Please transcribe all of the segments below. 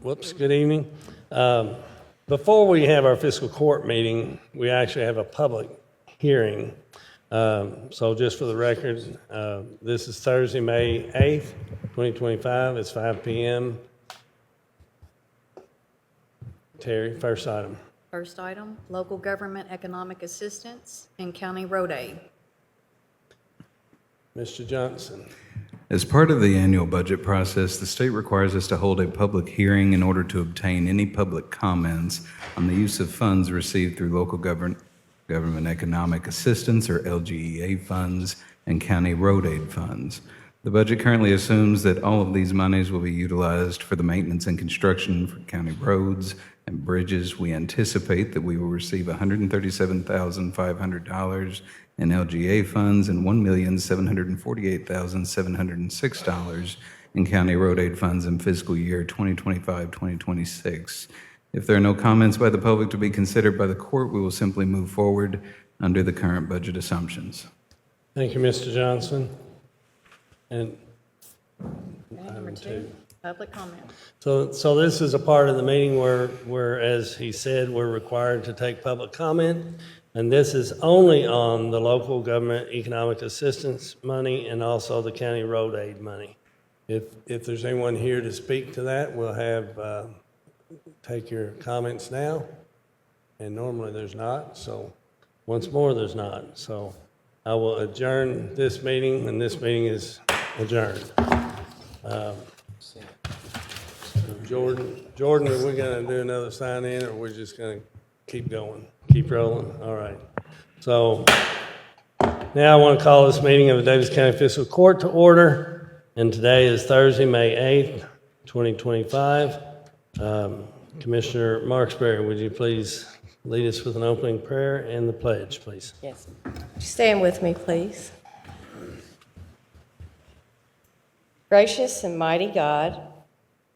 Good evening. Before we have our fiscal court meeting, we actually have a public hearing. So just for the record, this is Thursday, May 8th, 2025. It's 5 p.m. Terry, first item. First item, local government economic assistance and county road aid. Mr. Johnson. As part of the annual budget process, the state requires us to hold a public hearing in order to obtain any public comments on the use of funds received through local government economic assistance, or LGEA funds, and county road aid funds. The budget currently assumes that all of these monies will be utilized for the maintenance and construction for county roads and bridges. We anticipate that we will receive $137,500 in LGA funds and $1,748,706 in county road aid funds in fiscal year 2025-2026. If there are no comments by the public to be considered by the court, we will simply move forward under the current budget assumptions. Thank you, Mr. Johnson. And Number two, public comment. So this is a part of the meeting where, as he said, we're required to take public comment. And this is only on the local government economic assistance money and also the county road aid money. If there's anyone here to speak to that, we'll have take your comments now. And normally there's not. So once more, there's not. So I will adjourn this meeting, and this meeting is adjourned. Jordan, are we going to do another sign in, or we're just going to keep going? Keep rolling? All right. So now I want to call this meeting of the Daviess County Fiscal Court to order. And today is Thursday, May 8th, 2025. Commissioner Marksberry, would you please lead us with an opening prayer and the pledge, please? Yes. Stand with me, please. Gracious and mighty God,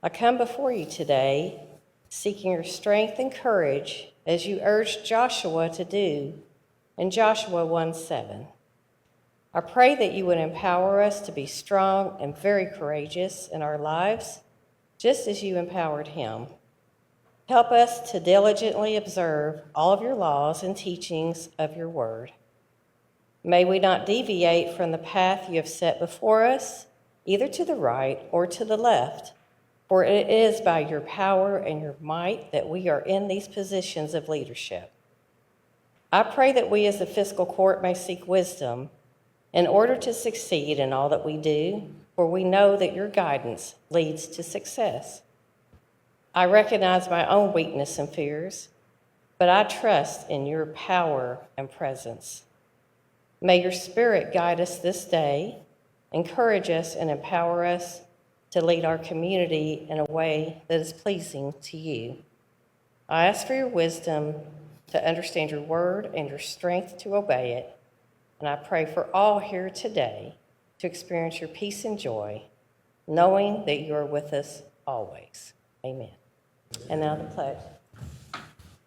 I come before you today seeking your strength and courage as you urged Joshua to do in Joshua 1:7. I pray that you would empower us to be strong and very courageous in our lives, just as you empowered him. Help us to diligently observe all of your laws and teachings of your word. May we not deviate from the path you have set before us, either to the right or to the left, for it is by your power and your might that we are in these positions of leadership. I pray that we as the fiscal court may seek wisdom in order to succeed in all that we do, for we know that your guidance leads to success. I recognize my own weakness and fears, but I trust in your power and presence. May your Spirit guide us this day, encourage us and empower us to lead our community in a way that is pleasing to you. I ask for your wisdom to understand your word and your strength to obey it. And I pray for all here today to experience your peace and joy, knowing that you are with us always. Amen. And now the pledge.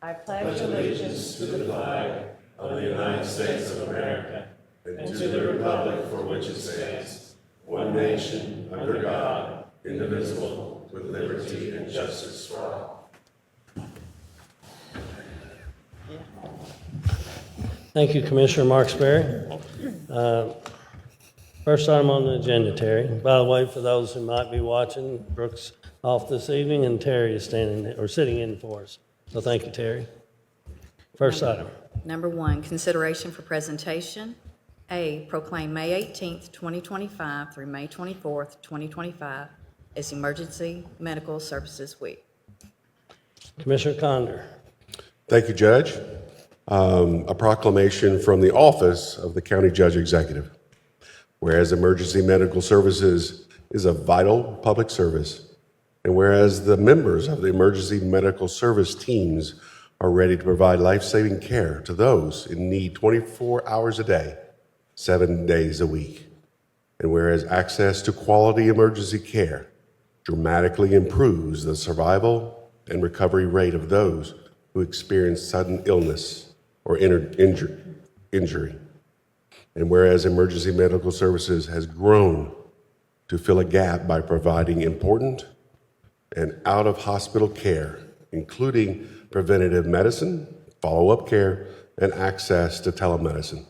I pledge allegiance to the flag of the United States of America and to the republic for which it stands, one nation, under God, indivisible, with liberty and justice for all. Thank you, Commissioner Marksberry. First item on the agenda, Terry. By the way, for those who might be watching, Brooks off this evening, and Terry is sitting in for us. So thank you, Terry. First item. Number one, consideration for presentation. A, proclaim May 18th, 2025 through May 24th, 2025 as Emergency Medical Services Week. Commissioner Condor. Thank you, Judge. A proclamation from the Office of the County Judge Executive. Whereas emergency medical services is a vital public service, and whereas the members of the emergency medical service teams are ready to provide life-saving care to those in need 24 hours a day, 7 days a week. And whereas access to quality emergency care dramatically improves the survival and recovery rate of those who experience sudden illness or injury. And whereas emergency medical services has grown to fill a gap by providing important, and out-of-hospital care, including preventative medicine, follow-up care, and access to telemedicine.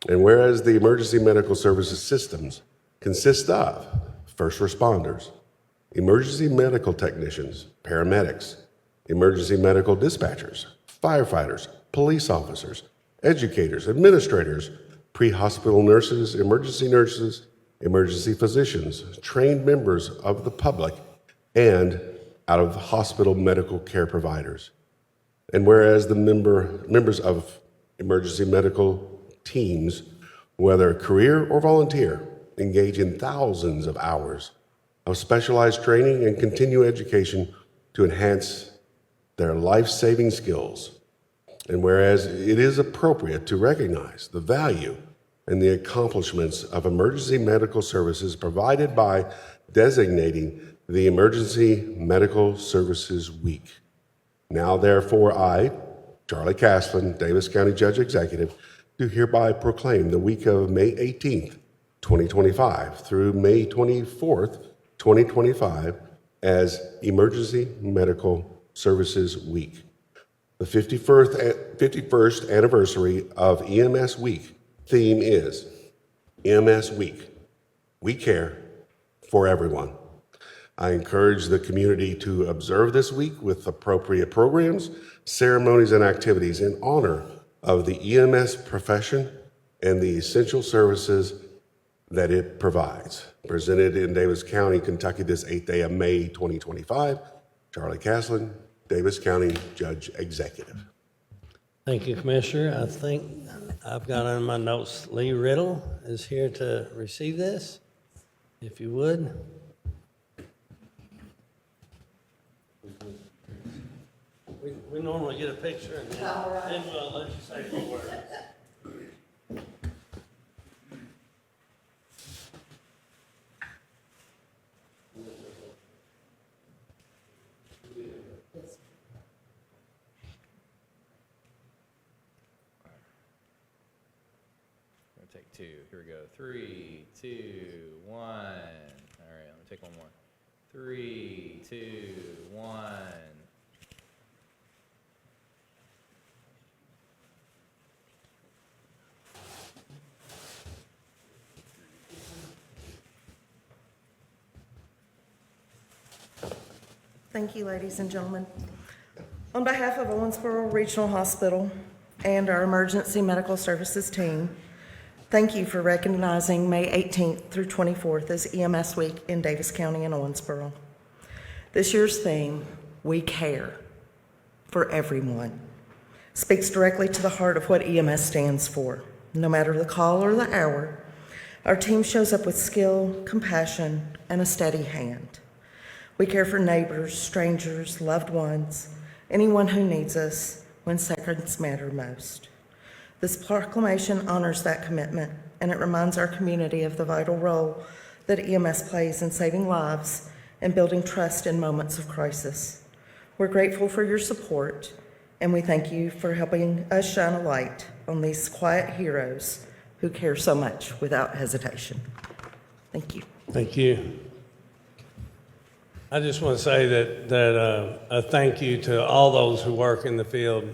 And whereas the emergency medical services systems consist of first responders, emergency medical technicians, paramedics, emergency medical dispatchers, firefighters, police officers, educators, administrators, pre-hospital nurses, emergency physicians, trained members of the public, and out-of-hospital medical care providers. And whereas the members of emergency medical teams, whether career or volunteer, engage in thousands of hours of specialized training and continuing education to enhance their life-saving skills. And whereas it is appropriate to recognize the value and the accomplishments of emergency medical services provided by designating the Emergency Medical Services Week. Now, therefore, I, Charlie Castlin, Daviess County Judge Executive, do hereby proclaim the week of May 18th, 2025 through May 24th, 2025 as Emergency Medical Services Week. The 51st anniversary of EMS Week theme is EMS Week. We care for everyone. I encourage the community to observe this week with appropriate programs, ceremonies, and activities in honor of the EMS profession and the essential services that it provides. Presented in Daviess County, Kentucky, this 8th day of May 2025, Charlie Castlin, Daviess County Judge Executive. Thank you, Commissioner. I think I've got on my notes, Lee Riddle is here to receive this, if you would. We normally get a picture and then we'll let you say a word. Take two. Here we go. 3, 2, 1. All right, let me take one more. 3, 2, 1. Thank you, ladies and gentlemen. On behalf of Owensboro Regional Hospital and our emergency medical services team, thank you for recognizing May 18th through 24th as EMS Week in Daviess County and Owensboro. This year's theme, We Care for Everyone, speaks directly to the heart of what EMS stands for. No matter the call or the hour, our team shows up with skill, compassion, and a steady hand. We care for neighbors, strangers, loved ones, anyone who needs us when seconds matter most. This proclamation honors that commitment, and it reminds our community of the vital role that EMS plays in saving lives and building trust in moments of crisis. We're grateful for your support, and we thank you for helping us shine a light on these quiet heroes who care so much without hesitation. Thank you. Thank you. I just want to say that a thank you to all those who work in the field.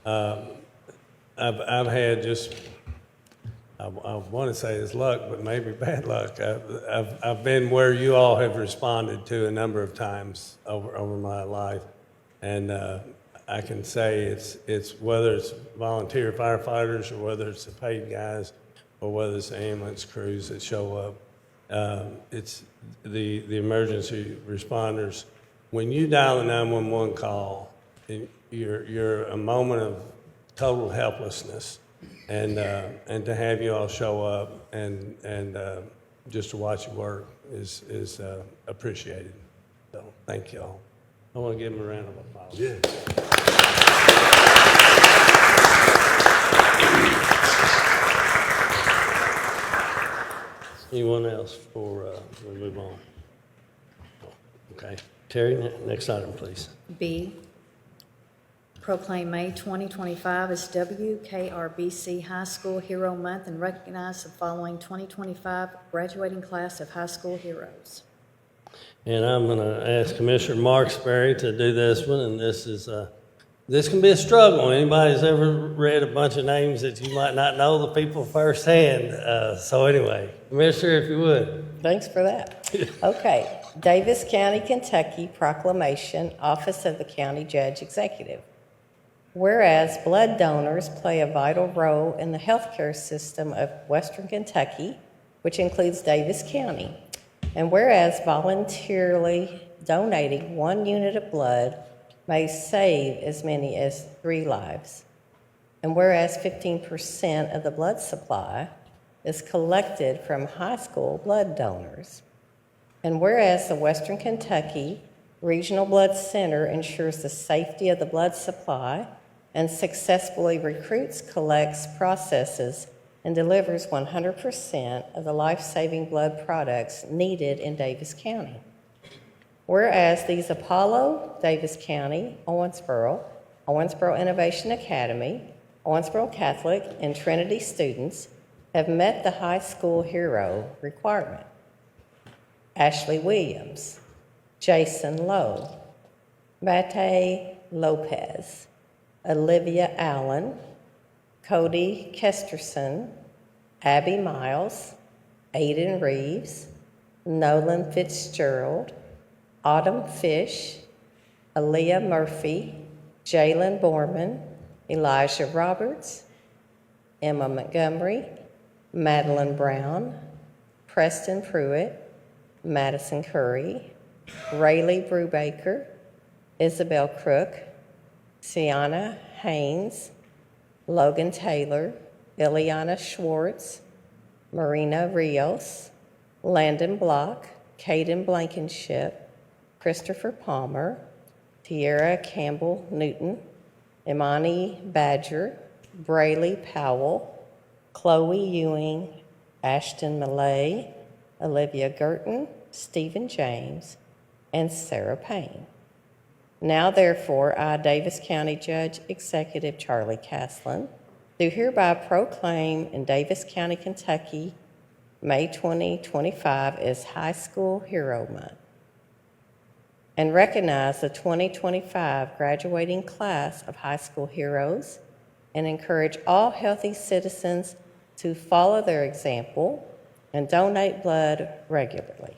I've had just, I want to say it's luck, but maybe bad luck. I've been where you all have responded to a number of times over my life, and I can say it's whether it's volunteer firefighters or whether it's the paid guys or whether it's the ambulance crews that show up. It's the emergency responders. When you dial a 911 call, you're a moment of total helplessness, and to have you all show up and just to watch you work is appreciated. So thank you all. I want to give them a round of applause. Yeah. Anyone else before we move on? Okay. Terry, next item, please. B, proclaim May 2025 as WKRBC High School Hero Month and recognize the following 2025 graduating class of high school heroes. And I'm going to ask Commissioner Marksberry to do this one, and this can be a struggle. Anybody's ever read a bunch of names that you might not know the people firsthand. So anyway, Commissioner, if you would. Thanks for that. Okay, Daviess County, Kentucky Proclamation, Office of the County Judge Executive. Whereas blood donors play a vital role in the healthcare system of Western Kentucky, which includes Daviess County, and whereas voluntarily donating 1 unit of blood may save as many as 3 lives, and whereas 15% of the blood supply is collected from high school blood donors, and whereas the Western Kentucky Regional Blood Center ensures the safety of the blood supply and successfully recruits, collects, processes, and delivers 100% of the life-saving blood products needed in Daviess County. Whereas these Apollo, Daviess County, Owensboro Innovation Academy, Owensboro Catholic, and Trinity students have met the high school hero requirement. Ashley Williams, Jason Lowe, Mate Lopez, Olivia Allen, Cody Kesterson, Abby Miles, Aiden Reeves, Nolan Fitzgerald, Autumn Fish, Aaliyah Murphy, Jalen Borman, Elijah Roberts, Emma Montgomery, Madeline Brown, Preston Pruitt, Madison Curry, Rayleigh Brubaker, Isabel Crook, Sienna Haynes, Logan Taylor, Ileana Schwartz, Marina Rios, Landon Block, Caden Blankenship, Christopher Palmer, Tierra Campbell Newton, Imani Badger, Brayley Powell, Chloe Ewing, Ashton Millay, Olivia Girton, Stephen James, and Sarah Payne. Now, therefore, I, Daviess County Judge Executive Charlie Caslin, do hereby proclaim in Daviess County, Kentucky, May 2025 as High School Hero Month, and recognize the 2025 graduating class of high school heroes, and encourage all healthy citizens to follow their example and donate blood regularly.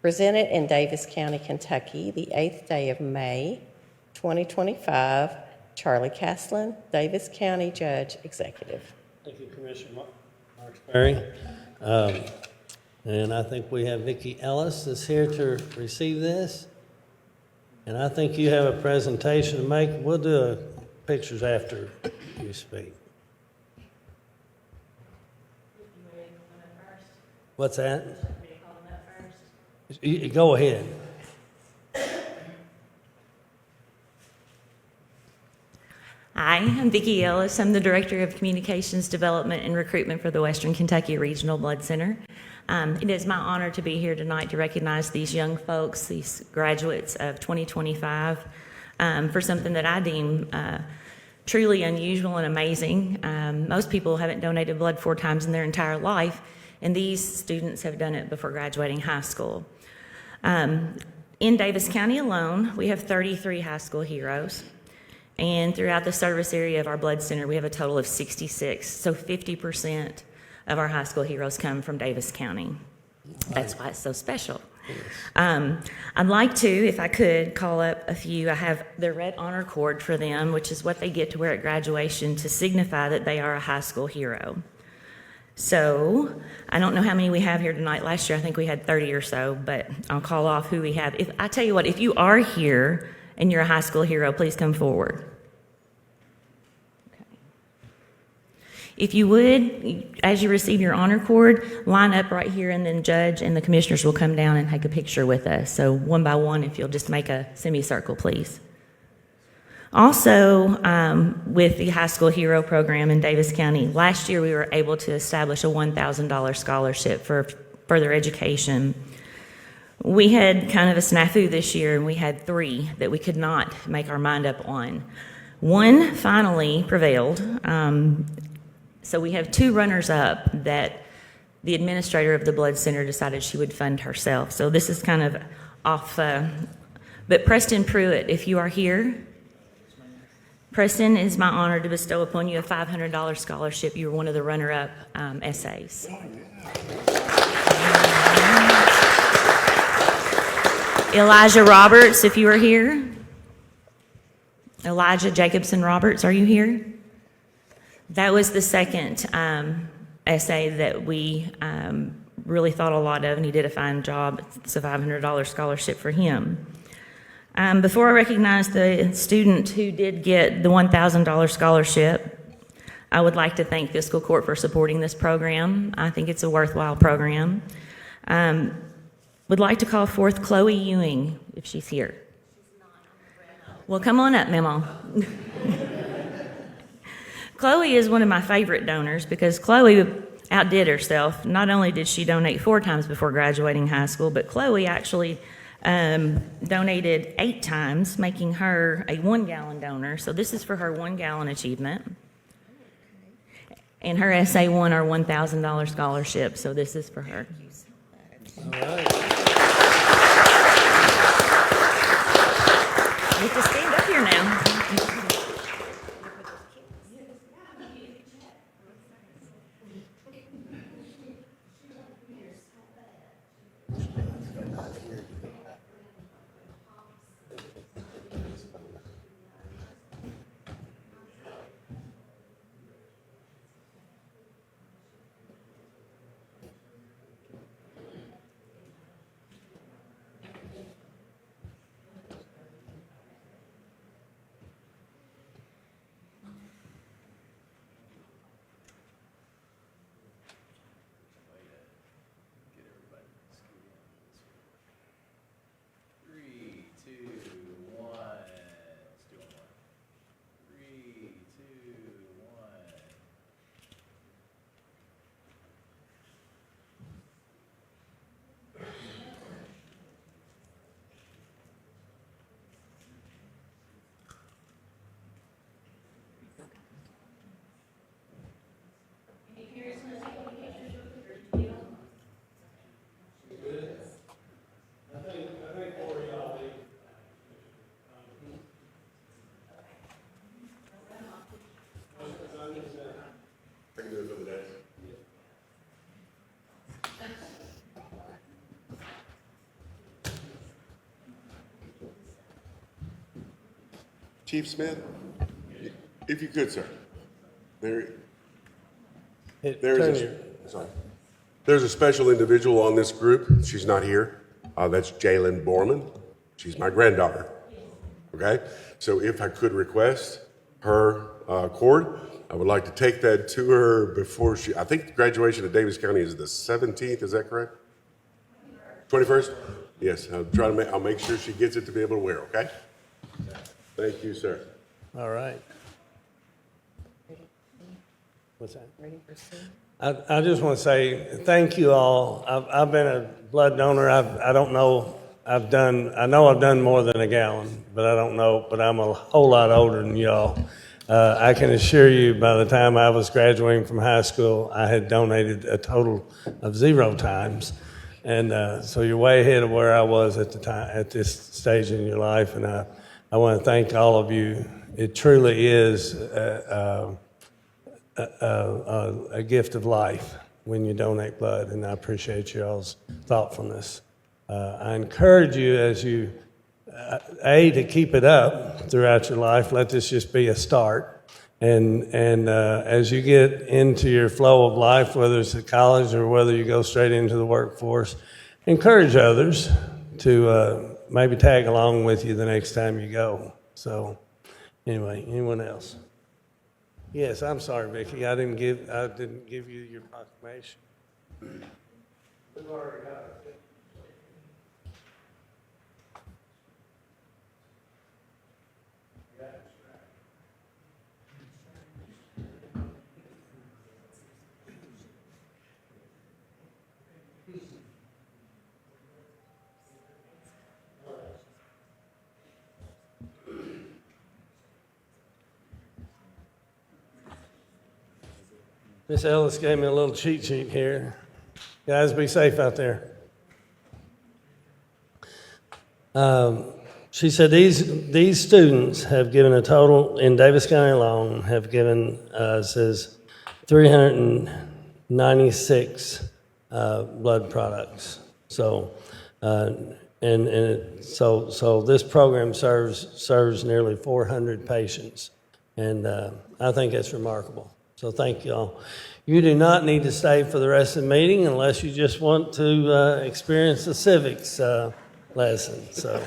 Presented in Daviess County, Kentucky, the 8th day of May, 2025, Charlie Caslin, Daviess County Judge Executive. Thank you, Commissioner Marksberry. And I think we have Vicki Ellis that's here to receive this. And I think you have a presentation to make. We'll do pictures after you speak. What's that? Go ahead. Hi, I'm Vicki Ellis. I'm the Director of Communications Development and Recruitment for the Western Kentucky Regional Blood Center. It is my honor to be here tonight to recognize these young folks, these graduates of 2025, for something that I deem truly unusual and amazing. Most people haven't donated blood 4 times in their entire life, and these students have done it before graduating high school. In Daviess County alone, we have 33 high school heroes. And throughout the service area of our blood center, we have a total of 66. So 50% of our high school heroes come from Daviess County. That's why it's so special. I'd like to, if I could, call up a few. I have the red honor cord for them, which is what they get to wear at graduation to signify that they are a high school hero. So I don't know how many we have here tonight. Last year, I think we had 30 or so, but I'll call off who we have. I tell you what, if you are here and you're a high school hero, please come forward. Okay. If you would, as you receive your honor cord, line up right here, and then Judge and the commissioners will come down and take a picture with us. So one by one, if you'll just make a semicircle, please. Also, with the High School Hero Program in Daviess County, last year we were able to establish a $1,000 scholarship for further education. We had kind of a snafu this year, and we had 3 that we could not make our mind up on. One finally prevailed, so we have 2 runners-up that the administrator of the Blood Center decided she would fund herself. So this is kind of off. But Preston Pruitt, if you are here, Preston, it is my honor to bestow upon you a $500 scholarship. You were one of the runner-up essays. Elijah Roberts, if you are here. Elijah Jacobson Roberts, are you here? That was the second essay that we really thought a lot of, and he did a fine job. It's a $500 scholarship for him. Before I recognize the student who did get the $1,000 scholarship, I would like to thank Fiscal Court for supporting this program. I think it's a worthwhile program. Would like to call forth Chloe Ewing, if she's here. Well, come on up, Memo. Chloe is one of my favorite donors because Chloe outdid herself. Not only did she donate 4 times before graduating high school, but Chloe actually donated 8 times, making her a 1-gallon donor. So this is for her 1-gallon achievement. And her essay won our $1,000 scholarship, so this is for her. All right. You have to stand up here now. Chief Smith, if you could, sir. There is there's a special individual on this group. She's not here. That's Jalen Borman. She's my granddaughter. Okay? So if I could request her cord, I would like to take that to her before I think graduation at Daviess County is the 17th, is that correct? 21st? Yes, I'll make sure she gets it to be able to wear, okay? Thank you, sir. All right. What's that? I just want to say thank you all. I've been a blood donor. I know I've done more than a gallon, but I don't know, but I'm a whole lot older than y'all. I can assure you by the time I was graduating from high school, I had donated a total of 0 times. And so you're way ahead of where I was at the time, at this stage in your life. And I want to thank all of you. It truly is a gift of life when you donate blood, and I appreciate y'all's thoughtfulness. I encourage you as you, to keep it up throughout your life. Let this just be a start. And as you get into your flow of life, whether it's at college or whether you go straight into the workforce, encourage others to maybe tag along with you the next time you go. So anyway, anyone else? Yes, I'm sorry, Vicki. I didn't give you your proclamation. We've already got it. Miss Ellis gave me a little cheat sheet here. Guys, be safe out there. She said these students have given a total, in Davis County alone, have given, says 396 blood products. So, so this program serves nearly 400 patients, and I think it's remarkable. So thank you all. You do not need to stay for the rest of the meeting unless you just want to experience the civics lesson. So.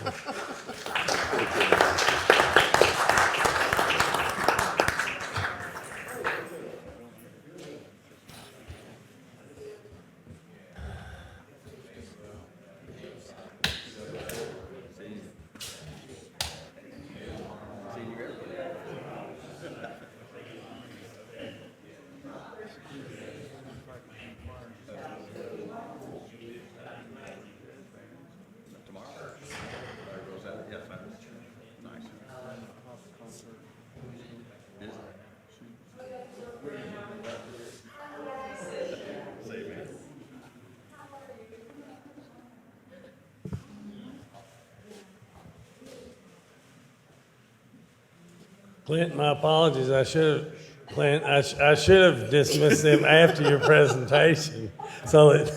Clint, my apologies. I should have dismissed them after your presentation so that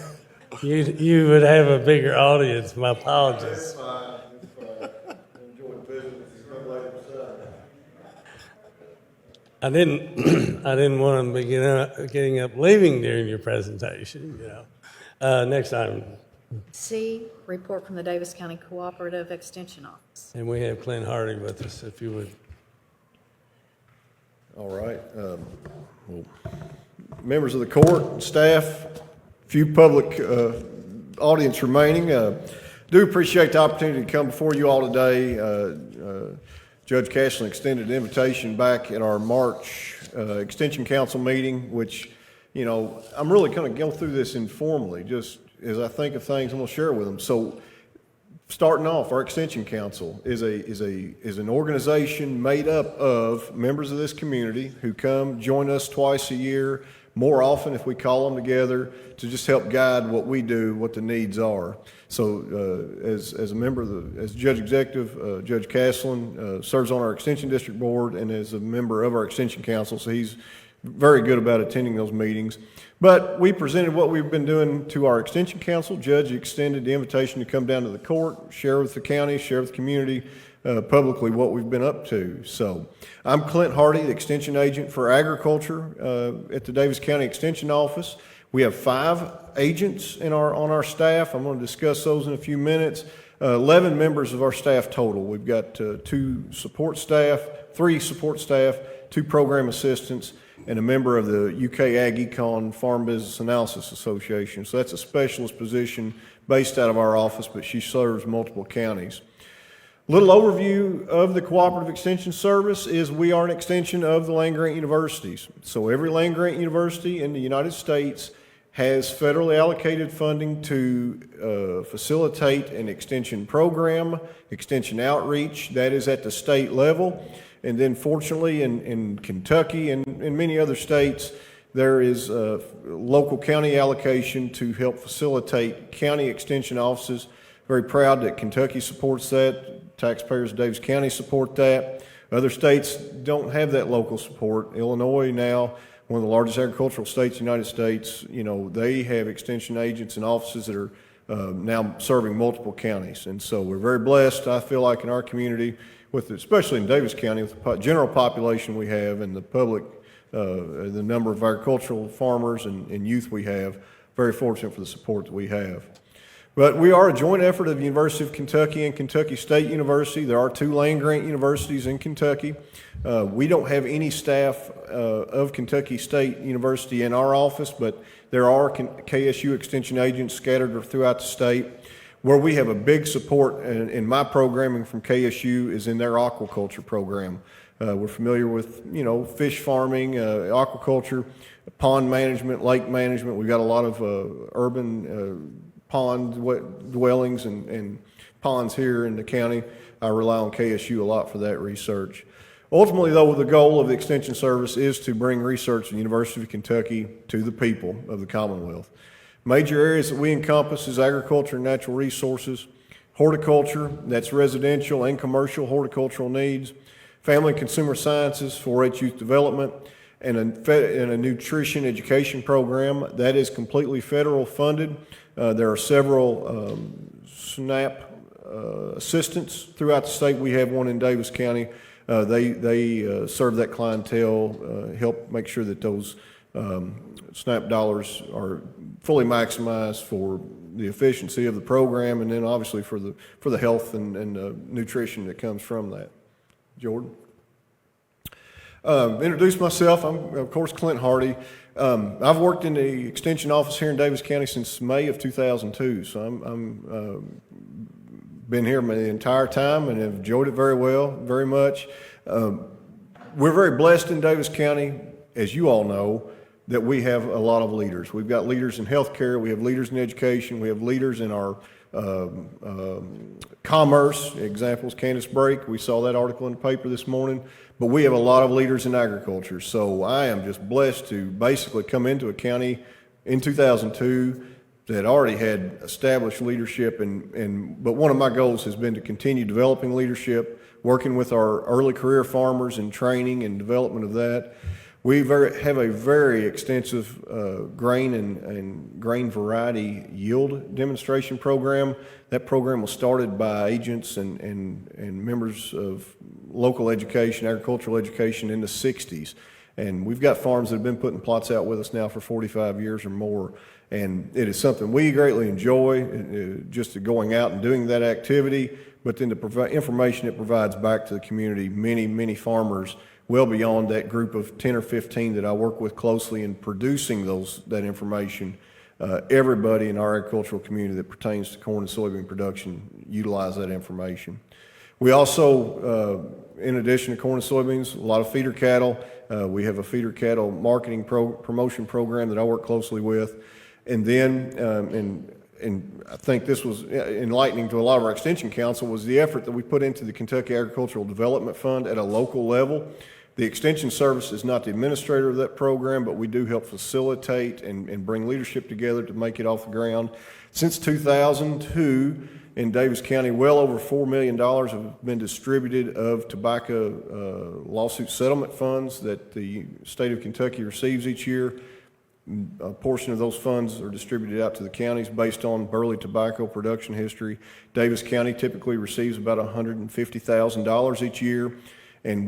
you would have a bigger audience. My apologies. I didn't want them to be getting up leaving during your presentation. Next item. C, report from the Davis County Cooperative Extension Office. And we have Clint Hardy with us, if you would. All right. Well, members of the court, staff, few public audience remaining. Do appreciate the opportunity to come before you all today. Judge Cashlin extended an invitation back at our March Extension Council meeting, which, I'm really going to go through this informally, just as I think of things, I'm going to share with them. So, starting off, our Extension Council is an organization made up of members of this community who come join us twice a year, more often if we call them together, to just help guide what we do, what the needs are. So as a member of as Judge Executive, Judge Castlin serves on our Extension District Board and as a member of our Extension Council, so he's very good about attending those meetings. But we presented what we've been doing to our Extension Council. Judge extended the invitation to come down to the court, share with the county, share with the community publicly what we've been up to. So I'm Clint Hardy, the Extension Agent for Agriculture at the Davis County Extension Office. We have 5 agents on our staff. I'm going to discuss those in a few minutes. 11 members of our staff total. We've got 2 support staff, 3 support staff, 2 program assistants, and a member of the UK Ag Econ Farm Business Analysis Association. So that's a specialist position based out of our office, but she serves multiple counties. A little overview of the Cooperative Extension Service is we are an extension of the land-grant universities. So every land-grant university in the United States has federally allocated funding to facilitate an extension program, extension outreach. That is at the state level. And then fortunately in Kentucky and in many other states, there is a local county allocation to help facilitate county extension offices. Very proud that Kentucky supports that. Taxpayers of Davis County support that. Other states don't have that local support. Illinois now, one of the largest agricultural states in the United States, they have extension agents and offices that are now serving multiple counties. And so we're very blessed, I feel like, in our community, especially in Davis County, with the general population we have and the public, the number of agricultural farmers and youth we have, very fortunate for the support that we have. But we are a joint effort of the University of Kentucky and Kentucky State University. There are 2 land-grant universities in Kentucky. We don't have any staff of Kentucky State University in our office, but there are KSU extension agents scattered throughout the state. Where we have a big support in my programming from KSU is in their aquaculture program. We're familiar with, fish farming, aquaculture, pond management, lake management. We've got a lot of urban pond dwellings and ponds here in the county. I rely on KSU a lot for that research. Ultimately, though, the goal of the Extension Service is to bring research at the University of Kentucky to the people of the Commonwealth. Major areas that we encompass is agriculture and natural resources, Horticulture, that's residential and commercial horticultural needs. Family and Consumer Sciences, 4-H Youth Development, and a nutrition education program that is completely federal funded. There are several SNAP assistants throughout the state. We have one in Daviess County. They serve that clientele, help make sure that those SNAP dollars are fully maximized for the efficiency of the program, and then obviously for the health and nutrition that comes from that. Jordan. Introduce myself. I'm, of course, Clint Hardy. I've worked in the Extension office here in Daviess County since May of 2002, so I'm been here the entire time and have enjoyed it very well, very much. We're very blessed in Daviess County, as you all know, that we have a lot of leaders. We've got leaders in healthcare, we have leaders in education, we have leaders in our commerce. Examples, Candace Brake, we saw that article in the paper this morning, but we have a lot of leaders in agriculture. So I am just blessed to basically come into a county in 2002 that already had established leadership, but one of my goals has been to continue developing leadership, working with our early career farmers and training and development of that. We have a very extensive grain and grain variety yield demonstration program. That program was started by agents and members of local education, agricultural education in the 60s. And we've got farms that have been putting plots out with us now for 45 years or more. And it is something we greatly enjoy, just going out and doing that activity, but then the information it provides back to the community. Many farmers, well beyond that group of 10 or 15 that I work with closely in producing that information, everybody in our agricultural community that pertains to corn and soybean production utilize that information. We also, in addition to corn and soybeans, a lot of feeder cattle. We have a feeder cattle marketing promotion program that I work closely with. And then, and I think this was enlightening to a lot of our Extension Council, was the effort that we put into the Kentucky Agricultural Development Fund at a local level. The Extension Service is not the administrator of that program, but we do help facilitate and bring leadership together to make it off the ground. Since 2002, in Daviess County, well over $4 million have been distributed of tobacco lawsuit settlement funds that the state of Kentucky receives each year. A portion of those funds are distributed out to the counties based on burley tobacco production history. Daviess County typically receives about $150,000 each year, and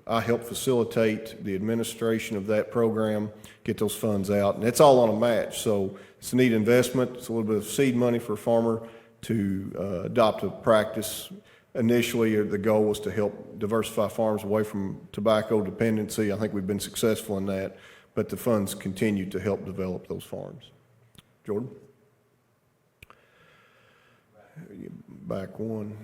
I help facilitate the administration of that program, get those funds out, and it's all on a match. So it's a neat investment. It's a little bit of seed money for a farmer to adopt a practice. Initially, the goal was to help diversify farms away from tobacco dependency. I think we've been successful in that, but the funds continue to help develop those farms. Jordan? Back one,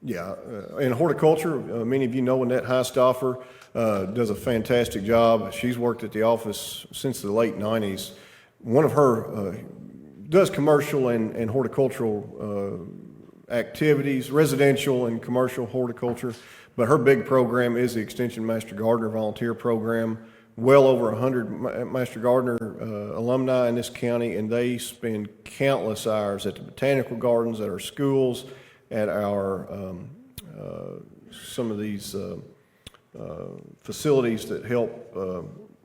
yeah. In horticulture, many of you know Annette Heistoffer does a fantastic job. She's worked at the office since the late 90s. One of her does commercial and horticultural activities, residential and commercial horticulture, but her big program is the Extension Master Gardener Volunteer Program. Well over 100 Master Gardener alumni in this county, and they spend countless hours at the botanical gardens, at our schools, at our some of these facilities that help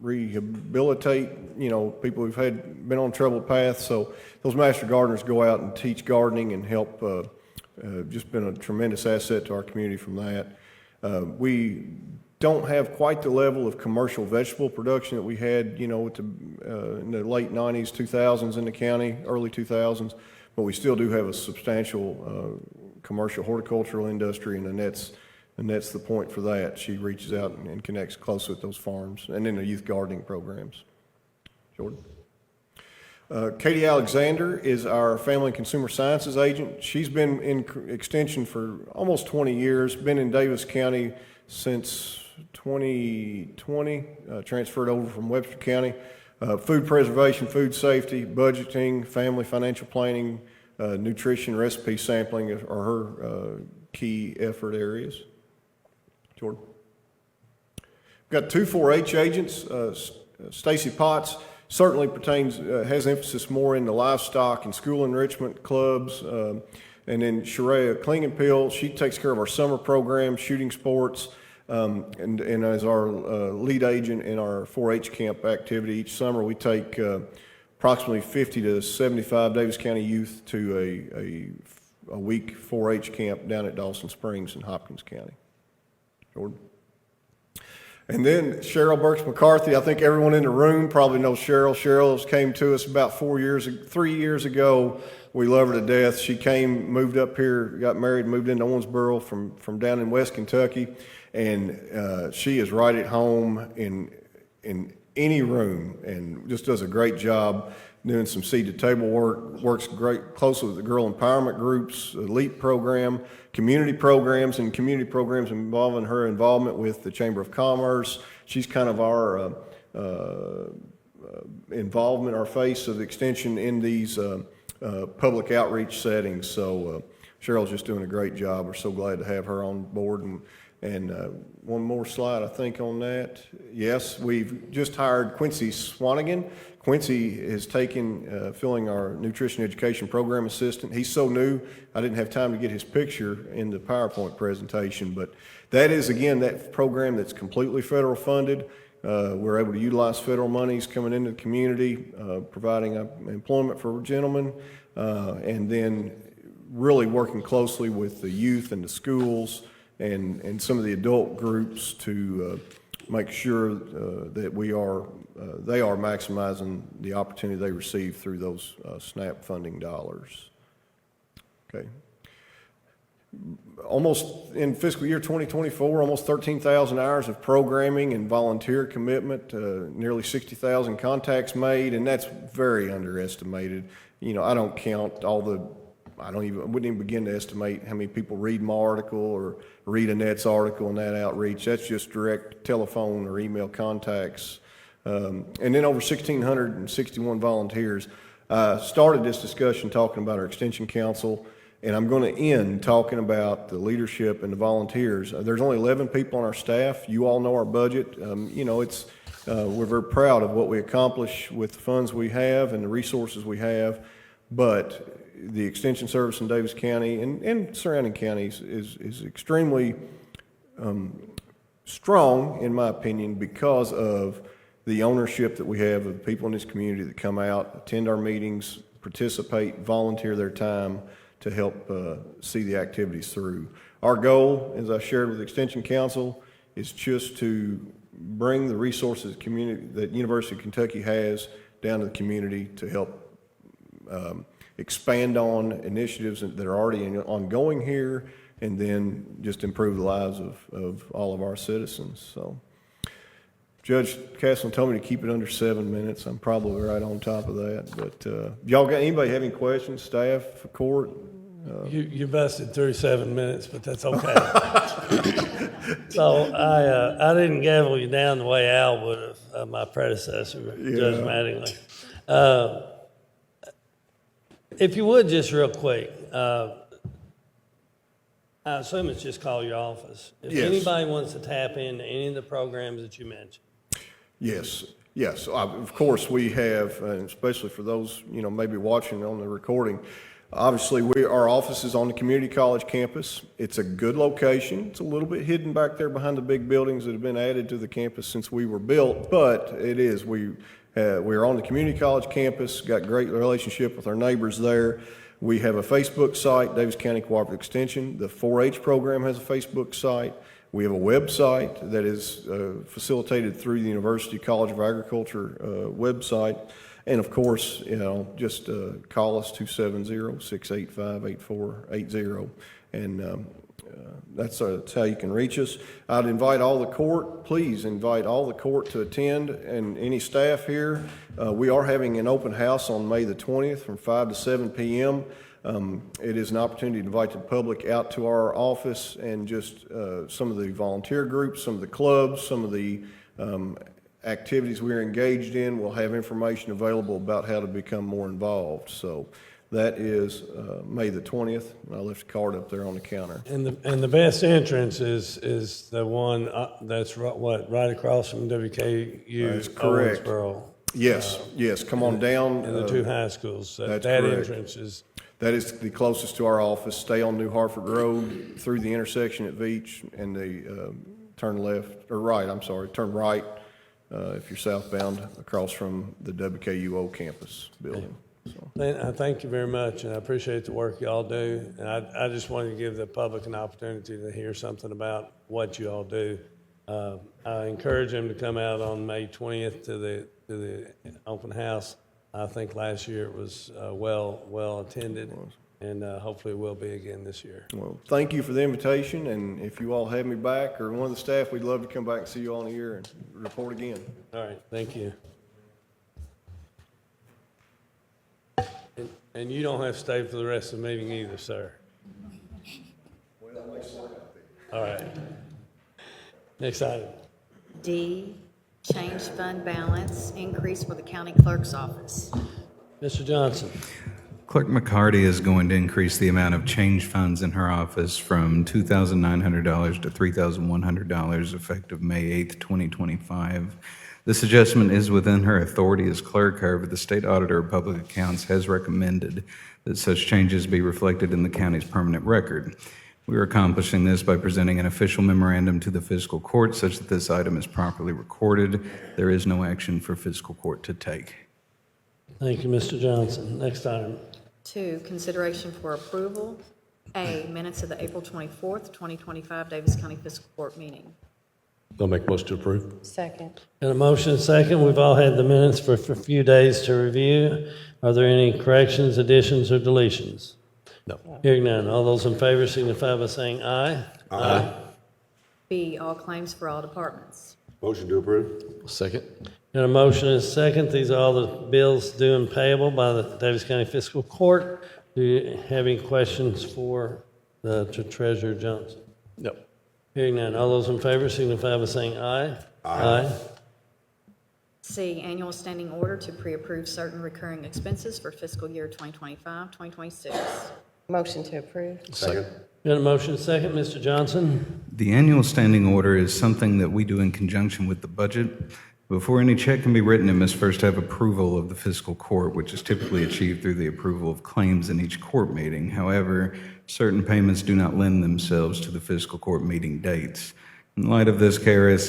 rehabilitate, people who've been on troubled paths. So those Master Gardeners go out and teach gardening and help. Just been a tremendous asset to our community from that. We don't have quite the level of commercial vegetable production that we had, in the late 90s, 2000s in the county, early 2000s, but we still do have a substantial commercial horticultural industry, and Annette's the point for that. She reaches out and connects closely with those farms, and then the youth gardening programs. Jordan? Katie Alexander is our Family and Consumer Sciences agent. She's been in Extension for almost 20 years, been in Daviess County since 2020, transferred over from Webster County. Food preservation, food safety, budgeting, family financial planning, nutrition, recipe sampling are her key effort areas. Jordan? We've got two 4-H agents, Stacy Potts. certainly pertains, has emphasis more in the livestock and school enrichment clubs. And then Sharia Klingenpil, she takes care of our summer program, shooting sports, and as our lead agent in our 4-H camp activity. Each summer we take approximately 50 to 75 Daviess County youth to a week 4-H camp down at Dawson Springs in Hopkins County. Jordan. And then Cheryl Burks McCarthy, I think everyone in the room probably knows Cheryl. Cheryl came to us about 3 years ago. We love her to death. She came, moved up here, got married, moved into Owensboro from down in West Kentucky, and she is right at home in any room and just does a great job doing some seed to table work, works great closely with the girl empowerment groups, elite program, community programs involving her involvement with the Chamber of Commerce. She's kind of our involvement, our face of extension in these public outreach settings. So Cheryl's just doing a great job. We're so glad to have her on board. And one more slide, I think, on that. Yes, we've just hired Quincy Swanigan. Quincy is filling our nutrition education program assistant. He's so new, I didn't have time to get his picture in the PowerPoint presentation, but that is, again, that program that's completely federal funded. We're able to utilize federal monies coming into the community, providing employment for gentlemen, and then really working closely with the youth and the schools and some of the adult groups to make sure that they are maximizing the opportunity they receive through those SNAP funding dollars. Okay. Almost in fiscal year 2024, almost 13,000 hours of programming and volunteer commitment, nearly 60,000 contacts made, and that's very underestimated. You know, I don't count I wouldn't even begin to estimate how many people read my article or read Annette's article and that outreach. That's just direct telephone or email contacts. And then over 1,661 volunteers. Started this discussion talking about our Extension Council, and I'm going to end talking about the leadership and the volunteers. There's only 11 people on our staff. You all know our budget. You know, we're very proud of what we accomplish with the funds we have and the resources we have, but the Extension Service in Daviess County and surrounding counties is extremely strong, in my opinion, because of the ownership that we have of the people in this community that come out, attend our meetings, participate, volunteer their time to help see the activities through. Our goal, as I shared with Extension Council, is just to bring the resources that University of Kentucky has down to the community to help expand on initiatives that are already ongoing here, and then just improve the lives of all of our citizens. So, Judge Castle told me to keep it under 7 minutes. I'm probably right on top of that. But y'all got anybody have any questions? Staff, court? You busted through 7 minutes, but that's okay. So I didn't gavel you down the way Al would have, my predecessor, Judge Mattingly. If you would, just real quick, I assume it's just call your office. If anybody wants to tap into any of the programs that you mentioned. Yes. Of course, we have, and especially for those, maybe watching on the recording, obviously our office is on the community college campus. It's a good location. It's a little bit hidden back there behind the big buildings that have been added to the campus since we were built, but it is. We're on the community college campus, got great relationship with our neighbors there. We have a Facebook site, Daviess County Cooperative Extension. The 4-H program has a Facebook site. We have a website that is facilitated through the University College of Agriculture website. And of course, just call us 270-685-8480. And that's how you can reach us. I'd invite all the court, please invite all the court to attend, and any staff here. We are having an open house on May the 20th from 5 to 7 p.m. It is an opportunity to invite the public out to our office and just some of the volunteer groups, some of the clubs, some of the activities we're engaged in. We'll have information available about how to become more involved. So that is May the 20th. I left a card up there on the counter. And the best entrance is the one that's right across from WKU. That's correct. Owensboro. Yes, yes, come on down. in the two high schools. that's That correct. entrance is, That is the closest to our office. Stay on New Hartford Road through the intersection at Veach and turn left, or right, I'm sorry, turn right if you're southbound across from the WKUO campus building. So, man, I thank you very much, and I appreciate the work y'all do. And I just wanted to give the public an opportunity to hear something about what you all do. I encourage them to come out on May 20th to the open house. I think last year it was well attended, and hopefully it will be again this year. well, thank you for the invitation, and if you all have me back or one of the staff, we'd love to come back and see you all in a year and report again. All right, thank you. And you don't have to stay for the rest of the meeting either, sir. All right. Next item. D, change fund balance increase for the county clerk's office. Mr. Johnson. Clerk McCarty is going to increase the amount of change funds in her office from $2,900 to $3,100 effective May 8th, 2025. This adjustment is within her authority as clerk. However, the State Auditor of Public Accounts has recommended that such changes be reflected in the county's permanent record. We are accomplishing this by presenting an official memorandum to the fiscal court such that this item is properly recorded. There is no action for fiscal court to take. Thank you, Mr. Johnson. Next item. 2, consideration for approval. A, minutes of the April 24th, 2025 Daviess County Fiscal Court meeting. I'll make a motion to approve. Second. Got a motion and a second. We've all had the minutes for a few days to review. Are there any corrections, additions, or deletions? No. Hearing none. All those in favor signify by saying aye. Aye. B, all claims for all departments. Motion to approve. Second. Got a motion and a second. These are all the bills due and payable by the Daviess County Fiscal Court. Do you have any questions for the Treasurer Johnson? No. Hearing none. All those in favor signify by saying aye. Aye. C, annual standing order to pre-approve certain recurring expenses for fiscal year 2025, 2026. Motion to approve. Second. Got a motion and a second. Mr. Johnson? The annual standing order is something that we do in conjunction with the budget. Before any check can be written, it must first have approval of the fiscal court, which is typically achieved through the approval of claims in each court meeting. However, certain payments do not lend themselves to the fiscal court meeting dates. In light of this, KRS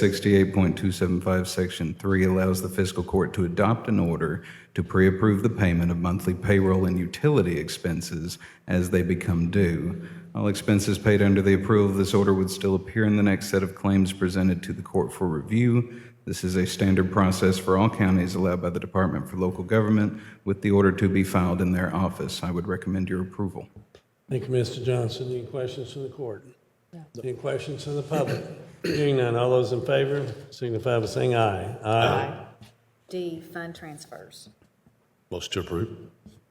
68.275 Section 3 allows the fiscal court to adopt an order to pre-approve the payment of monthly payroll and utility expenses as they become due. All expenses paid under the approval of this order would still appear in the next set of claims presented to the court for review. This is a standard process for all counties allowed by the Department for Local Government, with the order to be filed in their office. I would recommend your approval. Thank you, Mr. Johnson. Any questions from the court? No. Any questions from the public? Hearing none. All those in favor signify by saying aye. Aye. D, fund transfers. Motion to approve.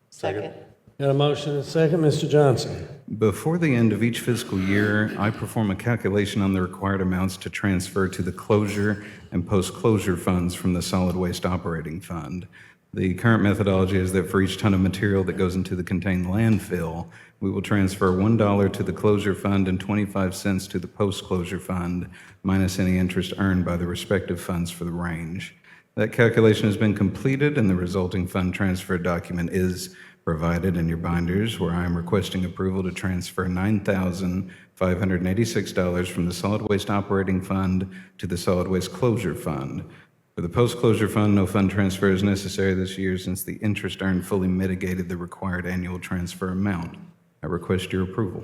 Second. Got a motion and a second. Mr. Johnson? Before the end of each fiscal year, I perform a calculation on the required amounts to transfer to the closure and post-closure funds from the Solid Waste Operating Fund. The current methodology is that for each ton of material that goes into the contained landfill, we will transfer $1 to the closure fund and 25 cents to the post-closure fund, minus any interest earned by the respective funds for the range. That calculation has been completed, and the resulting fund transfer document is provided in your binders, where I am requesting approval to transfer $9,586 from the Solid Waste Operating Fund to the Solid Waste Closure Fund. For the post-closure fund, no fund transfer is necessary this year since the interest earned fully mitigated the required annual transfer amount. I request your approval.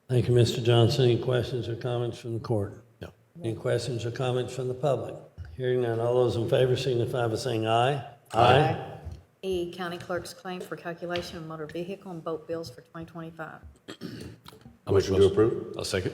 Thank you, Mr. Johnson. Any questions or comments from the court? No. Any questions or comments from the public? Hearing none. All those in favor signify by saying aye. Aye. E, county clerk's claim for calculation of motor vehicle and boat bills for 2025. Motion to approve. I'll second.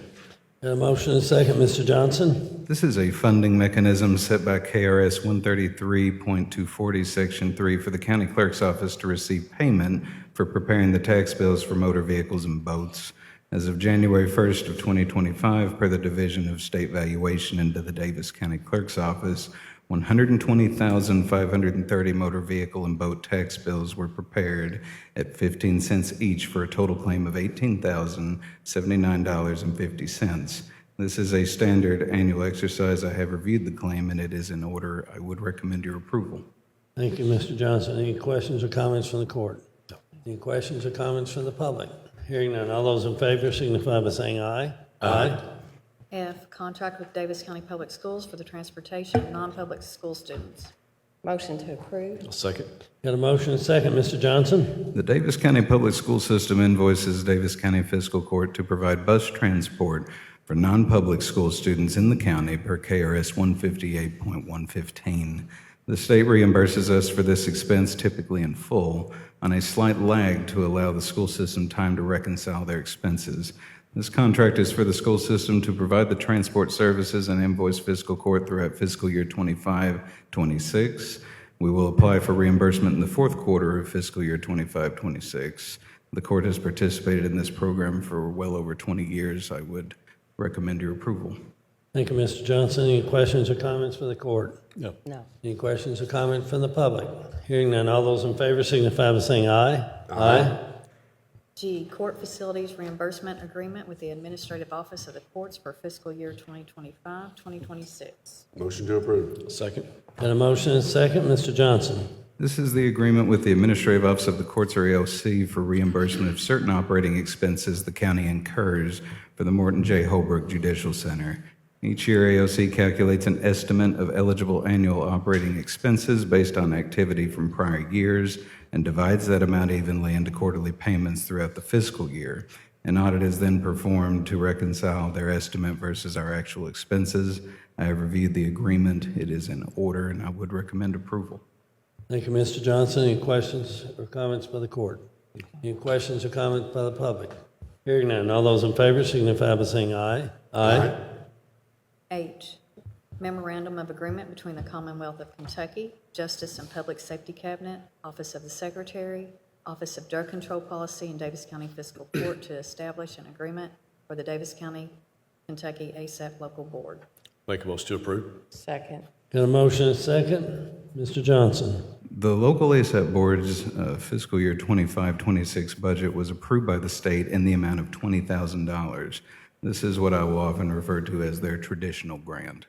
Got a motion and a second. Mr. Johnson? This is a funding mechanism set by KRS 133.240, Section 3, for the county clerk's office to receive payment for preparing the tax bills for motor vehicles and boats. As of January 1st of 2025, per the Division of State Valuation into the Daviess County Clerk's Office, 120,530 motor vehicle and boat tax bills were prepared at 15 cents each for a total claim of $18,079.50. This is a standard annual exercise. I have reviewed the claim and it is in order. I would recommend your approval. Thank you, Mr. Johnson. Any questions or comments from the court? Any questions or comments from the public? Hearing none, all those in favor signify by saying aye. Aye. F, contract with Daviess County Public Schools for the transportation of non-public school students. Motion to approve. Second. Got a motion and a second. Mr. Johnson? The Daviess County Public School System invoices Daviess County Fiscal Court to provide bus transport for non-public school students in the county per KRS 158.115. The state reimburses us for this expense typically in full on a slight lag to allow the school system time to reconcile their expenses. This contract is for the school system to provide the transport services and invoice fiscal court throughout fiscal year 25-26. We will apply for reimbursement in the fourth quarter of fiscal year 25-26. The court has participated in this program for well over 20 years. I would recommend your approval. Thank you, Mr. Johnson. Any questions or comments from the court? No. No. Any questions or comments from the public? Hearing none, all those in favor signify by saying aye. Aye. G, court facilities reimbursement agreement with the Administrative Office of the Courts for fiscal year 2025-2026. Motion to approve. Second. Got a motion and a second. Mr. Johnson? This is the agreement with the Administrative Office of the Courts, or AOC, for reimbursement of certain operating expenses the county incurs for the Morton J. Holbrook Judicial Center. Each year, AOC calculates an estimate of eligible annual operating expenses based on activity from prior years and divides that amount evenly into quarterly payments throughout the fiscal year. An audit is then performed to reconcile their estimate versus our actual expenses. I have reviewed the agreement. It is in order, and I would recommend approval. Thank you, Mr. Johnson. Any questions or comments by the court? Any questions or comments by the public? Hearing none, all those in favor signify by saying aye. Aye. H, memorandum of agreement between the Commonwealth of Kentucky, Justice and Public Safety Cabinet, Office of the Secretary, Office of Drug Control Policy, and Daviess County Fiscal Court to establish an agreement for the Daviess County, Kentucky ASAP Local Board. Make a motion to approve. Second. Got a motion and a second. Mr. Johnson? The local ASAP board's fiscal year 25-26 budget was approved by the state in the amount of $20,000. This is what I will often refer to as their traditional grant.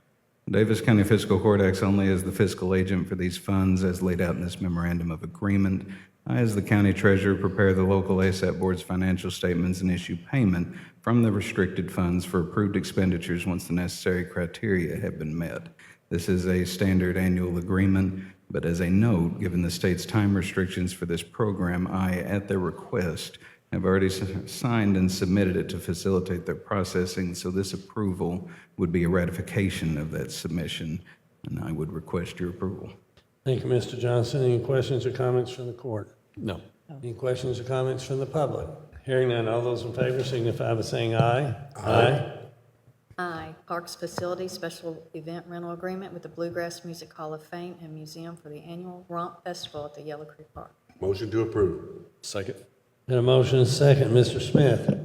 Daviess County Fiscal Court acts only as the fiscal agent for these funds as laid out in this memorandum of agreement. I, as the county treasurer, prepare the local ASAP board's financial statements and issue payment from the restricted funds for approved expenditures once the necessary criteria have been met. This is a standard annual agreement, but as a note, given the state's time restrictions for this program, I, at their request, have already signed and submitted it to facilitate their processing, so this approval would be a ratification of that submission, and I would request your approval. Thank you, Mr. Johnson. Any questions or comments from the court? No. Any questions or comments from the public? Hearing none, all those in favor signify by saying aye. Aye. I, Parks Facility Special Event Rental Agreement with the Bluegrass Music Hall of Fame and Museum for the annual Romp Festival at the Yellow Creek Park. Motion to approve. Second. Got a motion and a second. Mr. Smith?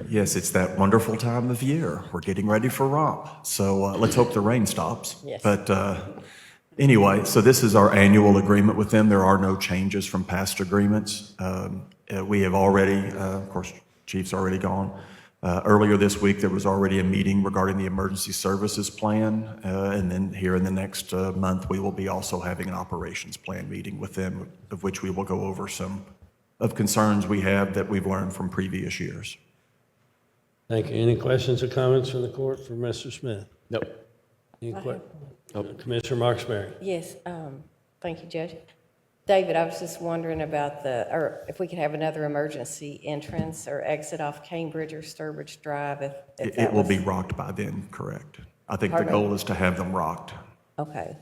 Yes, it's that wonderful time of year. We're getting ready for romp. So let's hope the rain stops. Yes. But anyway, so this is our annual agreement with them. There are no changes from past agreements. We have already, of course, Chief's already gone. Earlier this week, there was already a meeting regarding the emergency services plan. And then here in the next month, we will be also having an operations plan meeting with them, of which we will go over some of concerns we have that we've learned from previous years. Thank you. Any questions or comments from the court for Mr. Smith? Nope. Any Commissioner Marksberry? Yes, thank you, Judge. David, I was just wondering about or if we could have another emergency entrance or exit off Cambridge or Sturbridge Drive if It that will was- be rocked by then, correct? I think the Pardon? goal is to have them rocked. Okay,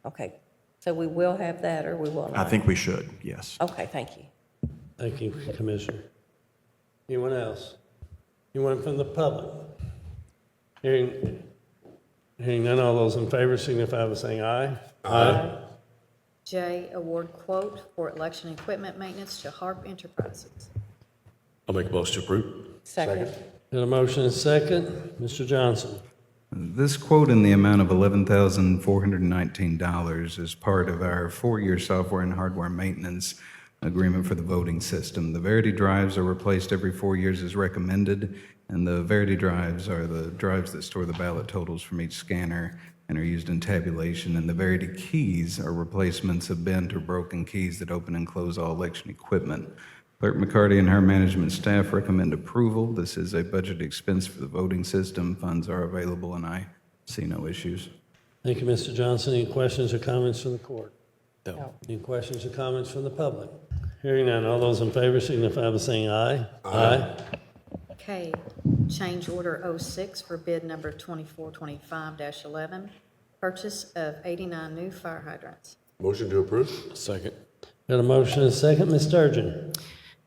okay. So we will have that or we will not? I think we should, yes. Okay, thank you. Thank you, Commissioner. Anyone else? Anyone from the public? Hearing none, all those in favor signify by saying aye. Aye. J, award quote for election equipment maintenance to Harp Enterprises. I'll make a motion to approve. Second. Got a motion and a second. Mr. Johnson? This quote in the amount of $11,419 is part of our 4-year software and hardware maintenance agreement for the voting system. The Verity drives are replaced every 4 years as recommended, and the Verity drives are the drives that store the ballot totals from each scanner. and are used in tabulation, and the varied keys are replacements of bent or broken keys that open and close all election equipment. Clerk McCarty and her management staff recommend approval. This is a budget expense for the voting system. Funds are available, and I see no issues. Thank you, Mr. Johnson. Any questions or comments from the court? No. Any questions or comments from the public? Hearing none, all those in favor signify by saying aye. Aye. K, change order 06 for bid number 2425-11, purchase of 89 new fire hydrants. Motion to approve? Second. Got a motion and a second. Ms. Sturgeon?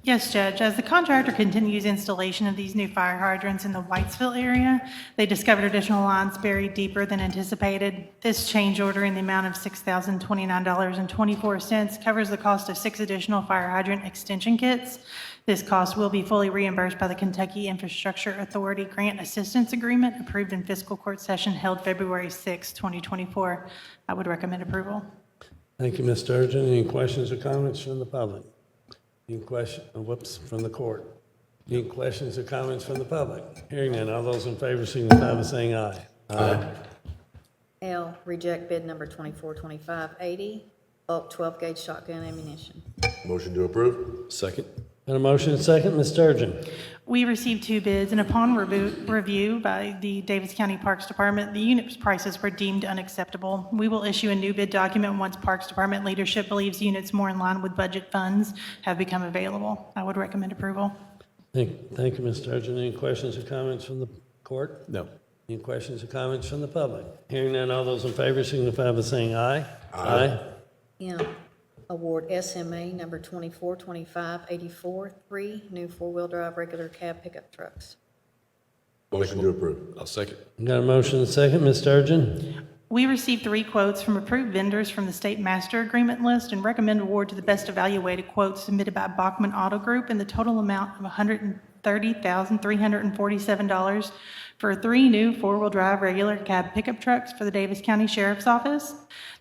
Yes, Judge. As the contractor continues installation of these new fire hydrants in the Whitesville area, they discovered additional lines buried deeper than anticipated. This change order in the amount of $6,029.24 covers the cost of 6 additional fire hydrant extension kits. This cost will be fully reimbursed by the Kentucky Infrastructure Authority Grant Assistance Agreement approved in fiscal court session held February 6, 2024. I would recommend approval. Thank you, Ms. Sturgeon. Any questions or comments from the public? Any from the court? Any questions or comments from the public? Hearing none, all those in favor signify by saying aye. Aye. L, reject bid number 2425-80, bulk 12-gauge shotgun ammunition. Motion to approve? Second. Got a motion and a second. Ms. Sturgeon? We received 2 bids, and upon review by the Daviess County Parks Department, the unit prices were deemed unacceptable. We will issue a new bid document once Parks Department leadership believes units more in line with budget funds have become available. I would recommend approval. Thank you, Ms. Sturgeon. Any questions or comments from the court? No. Any questions or comments from the public? Hearing none, all those in favor signify by saying aye. Aye. M, award SMA number 2425-84, 3 new 4-wheel drive regular cab pickup trucks. Motion to approve? I'll second. Got a motion and a second. Ms. Sturgeon? We received 3 quotes from approved vendors from the state master agreement list and recommend award to the best evaluated quotes submitted by Bachman Auto Group in the total amount of $130,347 for 3 new 4-wheel drive regular cab pickup trucks for the Daviess County Sheriff's Office.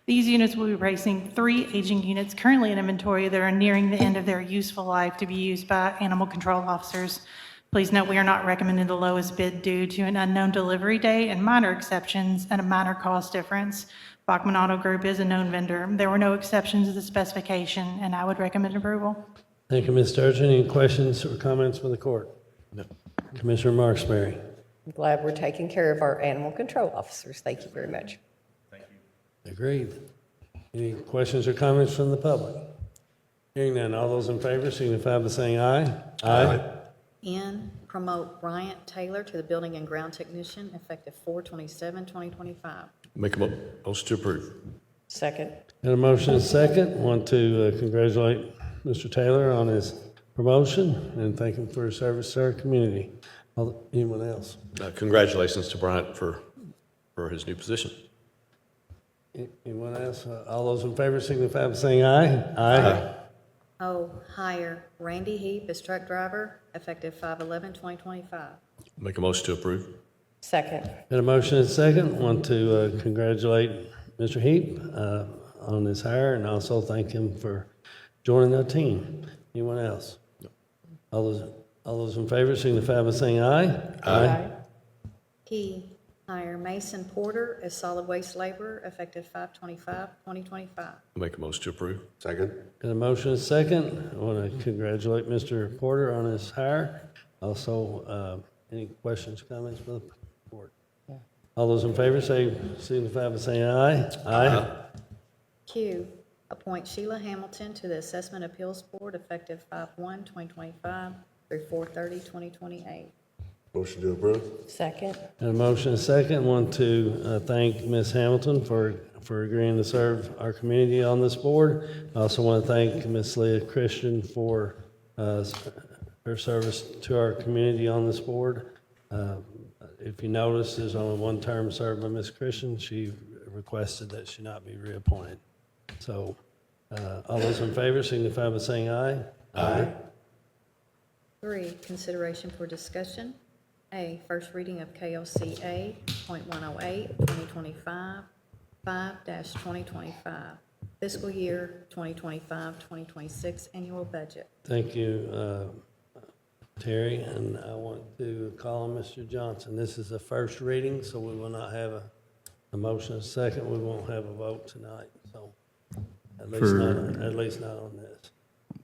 These units will be replacing 3 aging units currently in inventory that are nearing the end of their useful life to be used by animal control officers. Please note we are not recommending the lowest bid due to an unknown delivery date and minor exceptions and a minor cost difference. Bachman Auto Group is a known vendor. There were no exceptions to the specification, and I would recommend approval. Thank you, Ms. Sturgeon. Any questions or comments from the court? No. Commissioner Marksberry? I'm glad we're taking care of our animal control officers. Thank you very much. Agreed. Any questions or comments from the public? Hearing none, all those in favor signify by saying aye. Aye. N, promote Bryant Taylor to the building and ground technician effective 4/27/2025. Make a motion to approve. Second. Got a motion and a second. Want to congratulate Mr. Taylor on his promotion and thank him for his service to our community. Anyone else? Congratulations to Bryant for his new position. Anyone else? All those in favor signify by saying aye. Aye. O, hire Randy Heap as truck driver effective 5/11/2025. Make a motion to approve. Second. Got a motion and a second. Want to congratulate Mr. Heap on his hire and also thank him for joining our team. Anyone else? No. All those in favor signify by saying aye. Aye. P, hire Mason Porter as solid waste laborer effective 5/25/2025. Make a motion to approve. Second? Got a motion and a second. I want to congratulate Mr. Porter on his hire. Also, any questions, comments from the board? All those in favor signify by saying aye. Aye. Q, appoint Sheila Hamilton to the Assessment Appeals Board effective 5/1/2025 through 4/30/2028. Motion to approve? Second. Got a motion and a second. Want to thank Ms. Hamilton for agreeing to serve our community on this board. I also want to thank Ms. Leah Christian for her service to our community on this board. If you notice, there's only one term served by Ms. Christian. She requested that she not be reappointed. So all those in favor signify by saying aye. Aye. 3, consideration for discussion. A, first reading of KLCA .108, 2025, 5-2025, fiscal year 2025-2026 annual budget. Thank you, Terry, and I want to call on Mr. Johnson. This is the first reading, so we will not have a A motion and a second, we won't have a vote tonight, so at least not on this.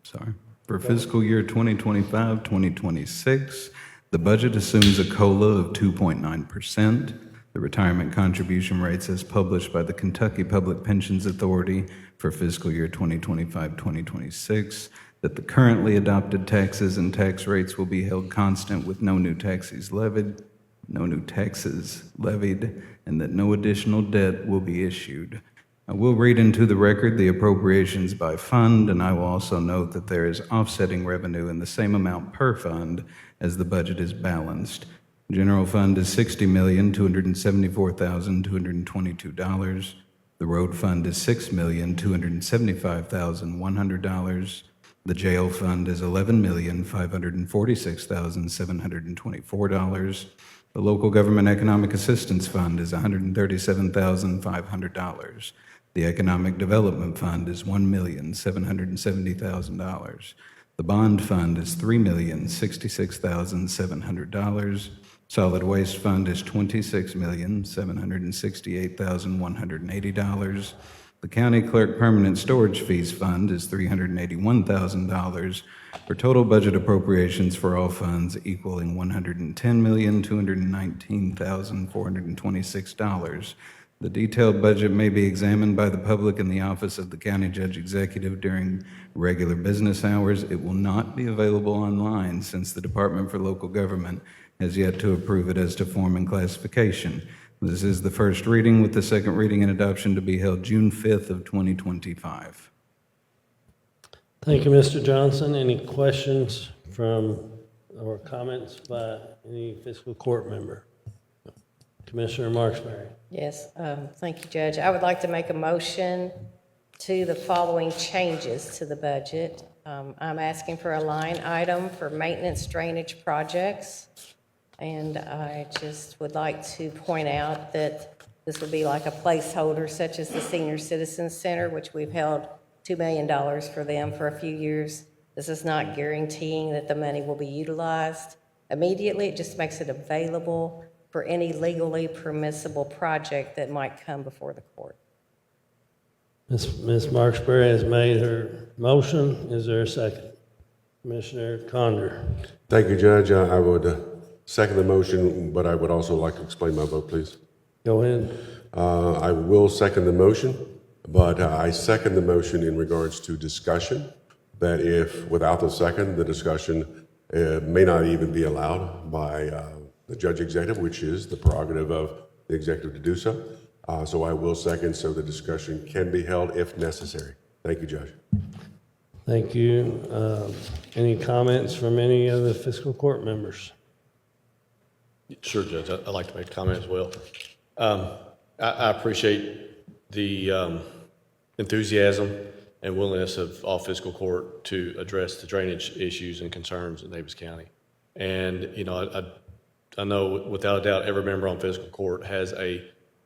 Sorry. For fiscal year 2025-2026, the budget assumes a COLA of 2.9%. The retirement contribution rates as published by the Kentucky Public Pensions Authority for fiscal year 2025-2026, that the currently adopted taxes and tax rates will be held constant with no new taxes levied, and that no additional debt will be issued. I will read into the record the appropriations by fund, and I will also note that there is offsetting revenue in the same amount per fund as the budget is balanced. General fund is $60,274,222. The road fund is $6,275,100. The jail fund is $11,546,724. The local government economic assistance fund is $137,500. The economic development fund is $1,770,000. The bond fund is $3,066,700. Solid waste fund is $26,768,180. The county clerk permanent storage fees fund is $381,000, for total budget appropriations for all funds equaling $110,219,426. The detailed budget may be examined by the public in the office of the county judge executive during regular business hours. It will not be available online since the Department for Local Government has yet to approve it as to form and classification. This is the first reading, with the second reading and adoption to be held June 5th of 2025. Thank you, Mr. Johnson. Any questions from or comments by any fiscal court member? Commissioner Marksberry. Yes, thank you, Judge. I would like to make a motion to the following changes to the budget. I'm asking for a line item for maintenance drainage projects, and I just would like to point out that this would be like a placeholder, such as the Senior Citizens Center, which we've held $2 million for them for a few years. This is not guaranteeing that the money will be utilized immediately. It just makes it available for any legally permissible project that might come before the court. Ms. Marksberry has made her motion. Is there a second? Commissioner Condor. Thank you, Judge. I would second the motion, but I would also like to explain my vote, please. Go ahead. I will second the motion, but I second the motion in regards to discussion, that if without the second, the discussion may not even be allowed by the judge executive, which is the prerogative of the executive to do so. So I will second so the discussion can be held if necessary. Thank you, Judge. Thank you. Any comments from any of the fiscal court members? Sure, Judge. I'd like to make a comment as well. I appreciate the enthusiasm and willingness of all fiscal court to address the drainage issues and concerns in Daviess County. And, you know, I know without a doubt every member on fiscal court has a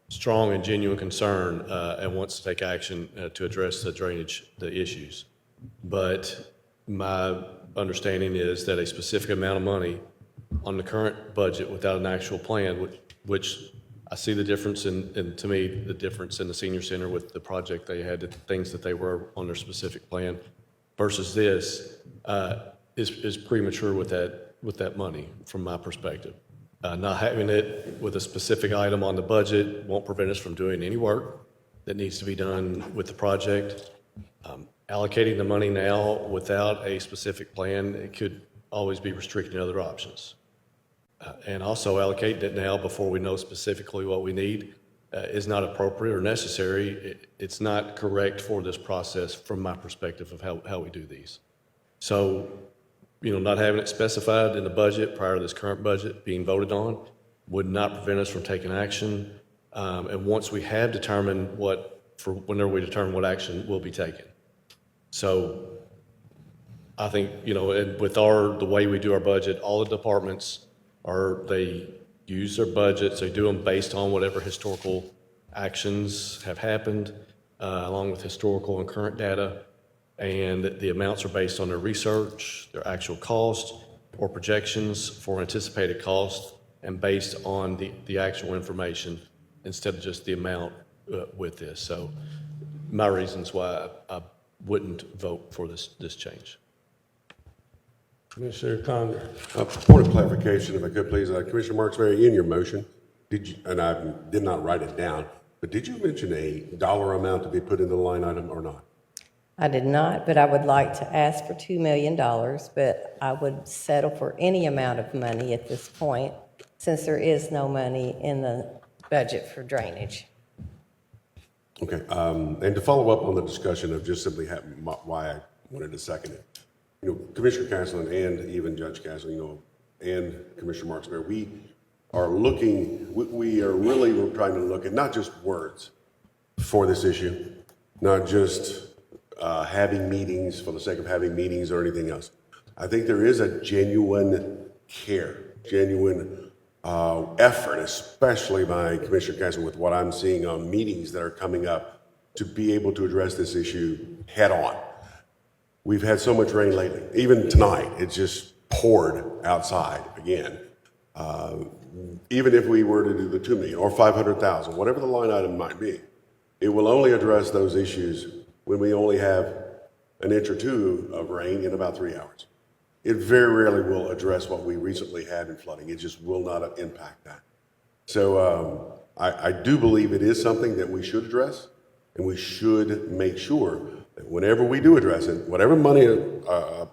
strong and genuine concern and wants to take action to address the issues. But my understanding is that a specific amount of money on the current budget without an actual plan, which I see the difference and to me, the difference in the senior center with the project they had, the things that they were on their specific plan versus this is premature with that money from my perspective. Not having it with a specific item on the budget won't prevent us from doing any work that needs to be done with the project. Allocating the money now without a specific plan, it could always be restricting other options. And also allocating it now before we know specifically what we need is not appropriate or necessary. It's not correct for this process from my perspective of how we do these. So, you know, not having it specified in the budget prior to this current budget being voted on would not prevent us from taking action. And once we have determined whenever we determine what action will be taken. So I think, you know, with the way we do our budget, all the departments they use their budgets, they do them based on whatever historical actions have happened, along with historical and current data. And the amounts are based on their research, their actual cost, or projections for anticipated cost, and based on the actual information instead of just the amount with this. So my reasons why I wouldn't vote for this change. Commissioner Condon. Point of clarification, if I could please, Commissioner Marksberry, in your motion, did you, and I did not write it down, but did you mention a dollar amount to be put in the line item or not? I did not, but I would like to ask for $2 million, but I would settle for any amount of money at this point, since there is no money in the budget for drainage. Okay, and to follow up on the discussion of just simply why I wanted to second it. You know, Commissioner Castleton and even Judge Castleton, you know, and Commissioner Marksberry, we are really trying to look at not just words for this issue, not just having meetings for the sake of having meetings or anything else. I think there is a genuine care, genuine effort, especially by Commissioner Castleton with what I'm seeing on meetings that are coming up to be able to address this issue head on. We've had so much rain lately. Even tonight, it just poured outside again. Even if we were to do the $2 million or $500,000, whatever the line item might be, it will only address those issues when we only have an inch or two of rain in about 3 hours. It very rarely will address what we recently had in flooding. It just will not impact that. So I do believe it is something that we should address, and we should make sure that whenever we do address it, whatever money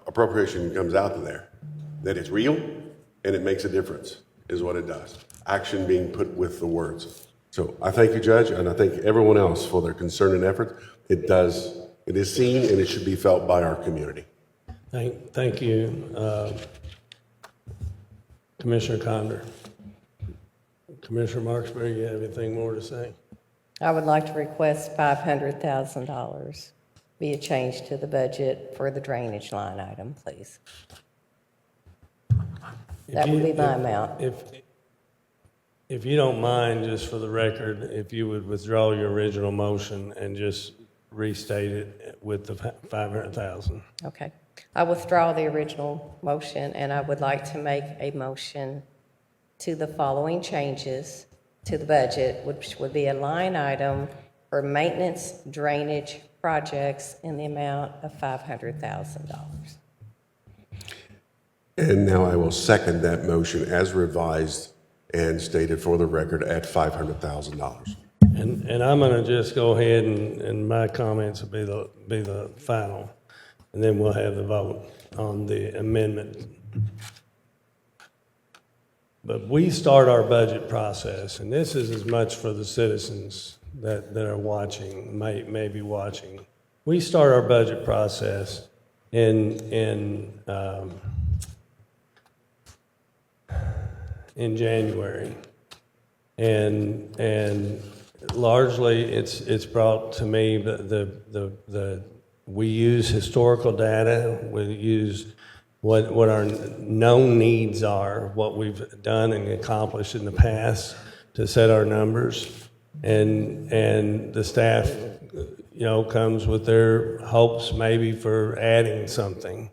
appropriation comes out of there, that it's real and it makes a difference, is what it does. Action being put with the words. So I thank you, Judge, and I thank everyone else for their concern and effort. It is seen and it should be felt by our community. Thank you, Commissioner Condon. Commissioner Marksberry, you have anything more to say? I would like to request $500,000 be a change to the budget for the drainage line item, please. That would be my amount. If you don't mind, just for the record, if you would withdraw your original motion and just restate it with the 500,000. Okay. I withdraw the original motion, and I would like to make a motion to the following changes to the budget, which would be a line item for maintenance drainage projects in the amount of $500,000. And now I will second that motion as revised and stated for the record at $500,000. And I'm going to just go ahead and my comments will be the final, and then we'll have the vote on the amendment. But we start our budget process, and this is as much for the citizens that are watching, may be watching. We start our budget process in January, and largely it's brought to me we use historical data, we use what our known needs are, what we've done and accomplished in the past to set our numbers, and the staff, you know, comes with their hopes maybe for adding something.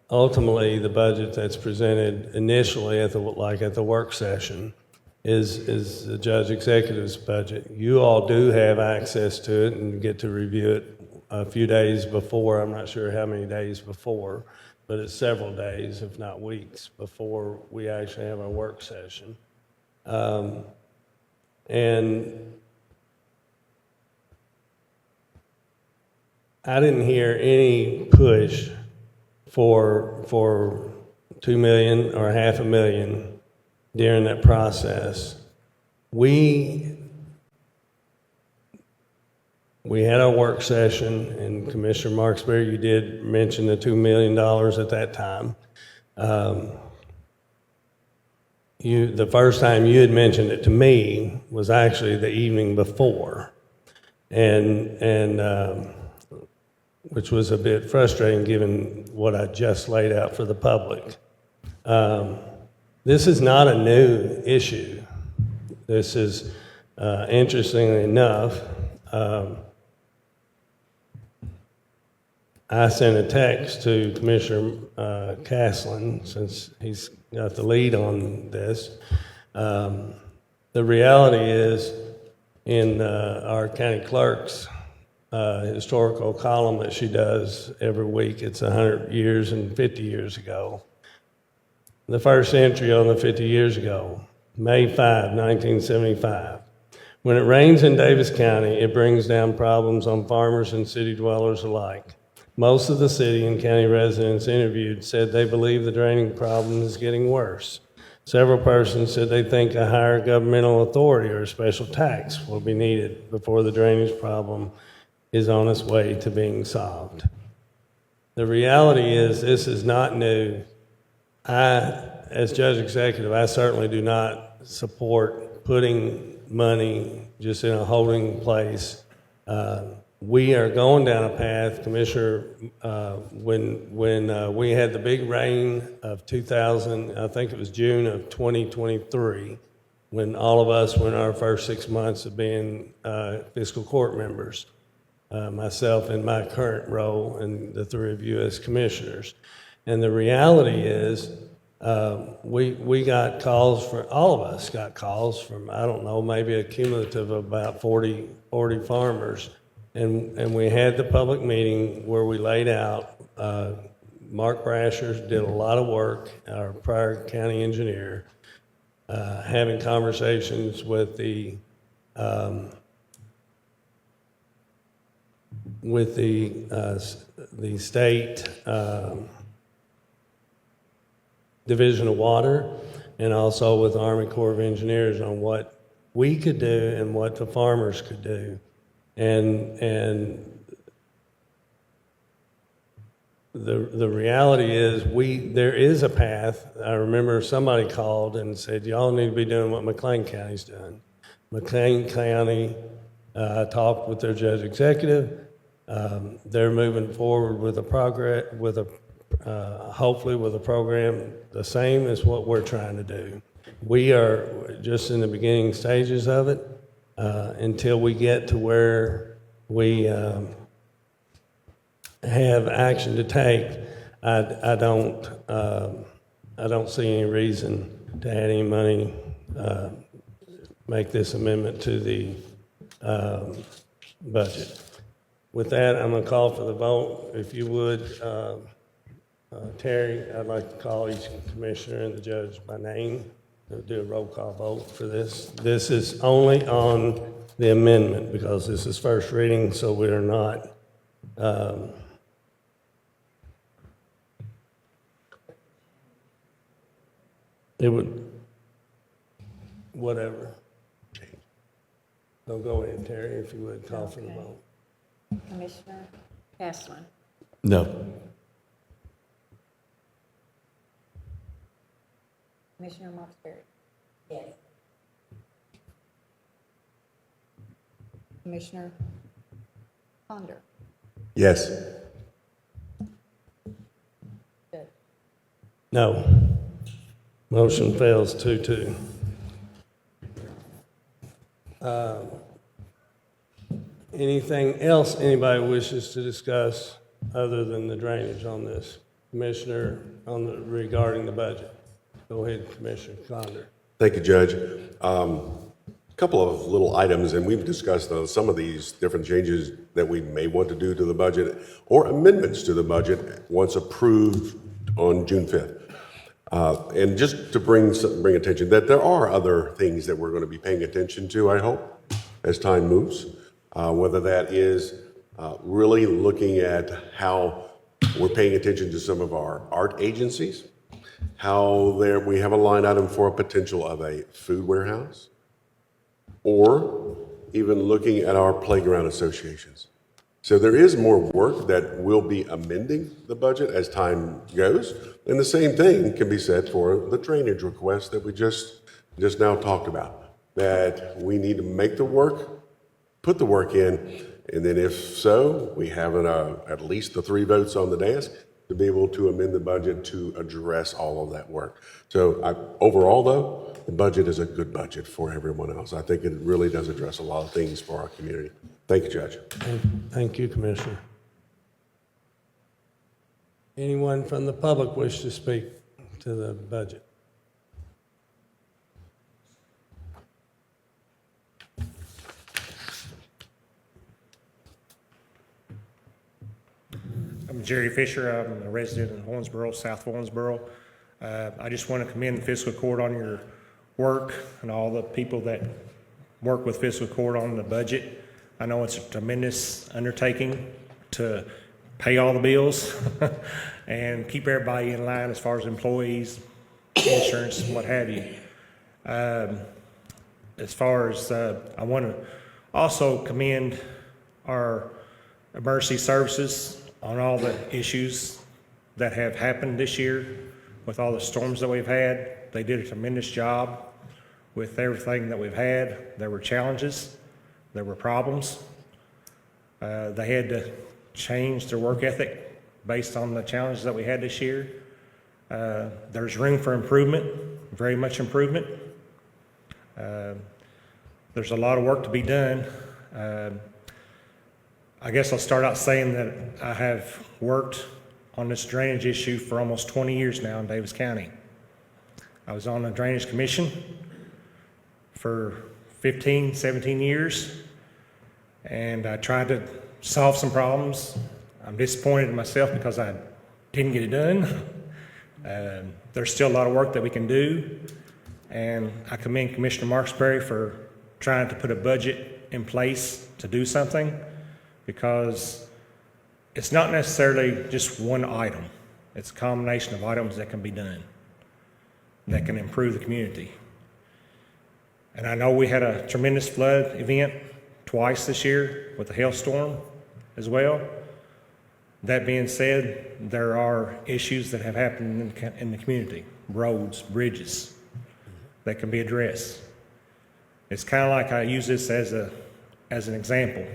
Ultimately, the budget that's presented initially at the work session is the judge executive's budget. You all do have access to it and get to review it a few days before. I'm not sure how many days before, but it's several days, if not weeks, before we actually have our work session. And I didn't hear any push for $2 million or $500,000 during that process. We had our work session, and Commissioner Marksberry, you did mention the $2 million at that time. The first time you had mentioned it to me was actually the evening before, and which was a bit frustrating given what I just laid out for the public. This is not a new issue. This is, interestingly enough, I sent a text to Commissioner Castleton, since he's got the lead on this, The reality is, in our county clerk's historical column that she does every week, it's 100 years and 50 years ago. The first entry on the 50 years ago, May 5, 1975. When it rains in Daviess County, it brings down problems on farmers and city dwellers alike. Most of the city and county residents interviewed said they believe the draining problem is getting worse. Several persons said they think a higher governmental authority or a special tax will be needed before the drainage problem is on its way to being solved. The reality is this is not new. As Judge Executive, I certainly do not support putting money just in a holding place. We are going down a path, Commissioner, when we had the big rain of 2000, I think it was June of 2023, when all of us were in our first 6 months of being fiscal court members, myself in my current role and the three of you as commissioners. And the reality is, we got calls for, all of us got calls from, I don't know, maybe a cumulative of about 40 farmers. And we had the public meeting where we laid out, Mark Brasher did a lot of work, our prior county engineer, having conversations with the state Division of Water, and also with the Army Corps of Engineers on what we could do and what the farmers could do. And the reality is there is a path. I remember somebody called and said, y'all need to be doing what McLean County's done. McLean County, I talked with their judge executive. They're moving forward with hopefully with a program the same as what we're trying to do. We are just in the beginning stages of it. Until we get to where we have action to take, I don't see any reason to add any money, make this amendment to the budget. With that, I'm going to call for the vote. If you would, Terry, I'd like to call each commissioner and the judge by name. We'll do a roll call vote for this. This is only on the amendment because this is first reading, so we are not it would whatever. So go ahead, Terry, if you would call for the vote. Commissioner Castlin, No. Commissioner Marksberry. Yes. Commissioner Ponder. Yes. Judge. No. Motion fails 2-2. Anything else anybody wishes to discuss other than the drainage on this? Commissioner, regarding the budget. Go ahead, Commissioner Condor. Thank you, Judge. A couple of little items, and we've discussed some of these different changes that we may want to do to the budget or amendments to the budget once approved on June 5th. And just to bring attention that there are other things that we're going to be paying attention to, I hope, as time moves, whether that is really looking at how we're paying attention to some of our art agencies, how we have a line item for a potential of a food warehouse, or even looking at our playground associations. So there is more work that will be amending the budget as time goes. And the same thing can be said for the drainage request that we just now talked about, that we need to make the work, put the work in, and then if so, we have at least the 3 votes on the desk to be able to amend the budget to address all of that work. So overall, though, the budget is a good budget for everyone else. I think it really does address a lot of things for our community. Thank you, Judge. Thank you, Commissioner. Anyone from the public wish to speak to the budget? Jerry Fisher. I'm a resident in Owensboro, South Owensboro. I just want to commend the fiscal court on your work and all the people that work with fiscal court on the budget. I know it's a tremendous undertaking to pay all the bills and keep everybody in line as far as employees, insurance, and what have you. As far as, I want to also commend our emergency services on all the issues that have happened this year with all the storms that we've had. They did a tremendous job with everything that we've had. There were challenges, there were problems. They had to change their work ethic based on the challenges that we had this year. There's room for improvement, very much improvement. There's a lot of work to be done. I guess I'll start out saying that I have worked on this drainage issue for almost 20 years now in Daviess County. I was on the Drainage Commission for 15, 17 years, and I tried to solve some problems. I'm disappointed in myself because I didn't get it done. There's still a lot of work that we can do, and I commend Commissioner Marksberry for trying to put a budget in place to do something, because it's not necessarily just one item. It's a combination of items that can be done that can improve the community. And I know we had a tremendous flood event twice this year with a hailstorm as well. That being said, there are issues that have happened in the community, roads, bridges, that can be addressed. It's kind of like I use this as an example.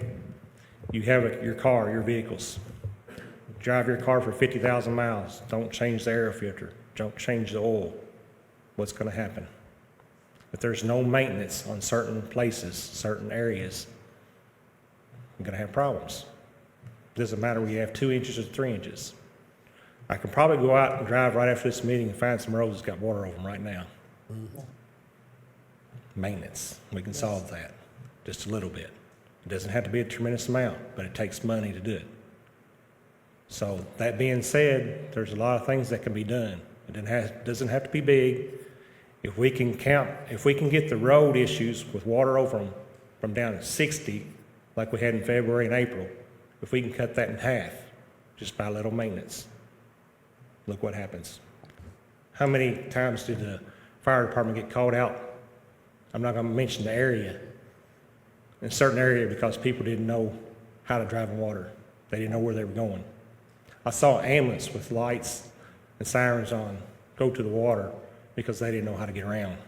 You have your car, your vehicles. Drive your car for 50,000 miles. Don't change the air filter. Don't change the oil. What's going to happen? If there's no maintenance on certain places, certain areas, you're going to have problems. It doesn't matter whether you have 2 inches or 3 inches. I can probably go out and drive right after this meeting and find some roads that's got water over them right now. Maintenance. We can solve that just a little bit. It doesn't have to be a tremendous amount, but it takes money to do it. So that being said, there's a lot of things that can be done. It doesn't have to be big. If we can get the road issues with water over them from down to 60, like we had in February and April, if we can cut that in half, just by a little maintenance, look what happens. How many times did the fire department get called out? I'm not going to mention the area. In a certain area because people didn't know how to drive in water. They didn't know where they were going. I saw an ambulance with lights and sirens on go to the water because they didn't know how to get around.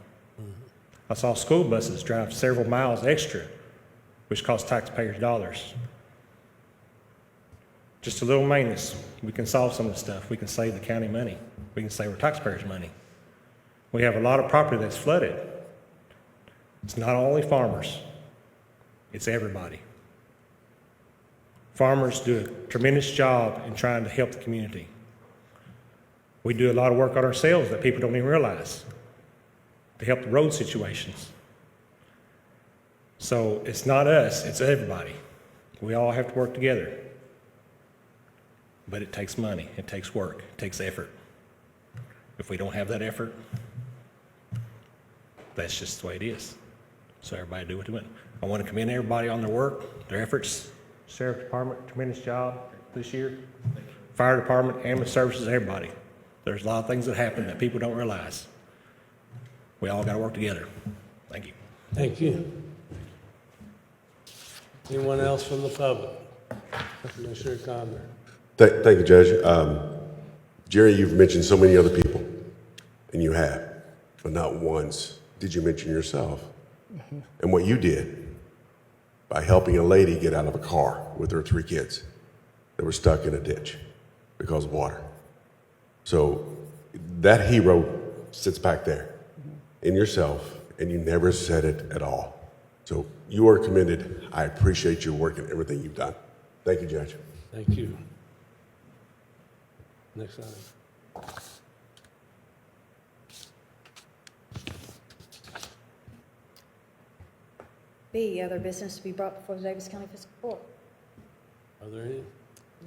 I saw school buses drive several miles extra, which cost taxpayers dollars. Just a little maintenance. We can solve some of the stuff. We can save the county money. We can save our taxpayers money. We have a lot of property that's flooded. It's not only farmers. It's everybody. Farmers do a tremendous job in trying to help the community. We do a lot of work on ourselves that people don't even realize to help the road situations. So it's not us, it's everybody. We all have to work together. But it takes money, it takes work, it takes effort. If we don't have that effort, that's just the way it is. So everybody do what they want. I want to commend everybody on their work, their efforts. Sheriff Department, tremendous job this year. Fire Department, ambulance services, everybody. There's a lot of things that happen that people don't realize. We all got to work together. Thank you. Thank you. Anyone else from the public? Commissioner Conner. Thank you, Judge. Jerry, you've mentioned so many other people, and you have, but not once did you mention yourself and what you did by helping a lady get out of a car with her 3 kids that were stuck in a ditch because of water. So that hero sits back there in yourself, and you never said it at all. So you are commended. I appreciate your work and everything you've done. Thank you, Judge. Thank you. Next item. B, other business to be brought before the Daviess County Fiscal Court. Are there any?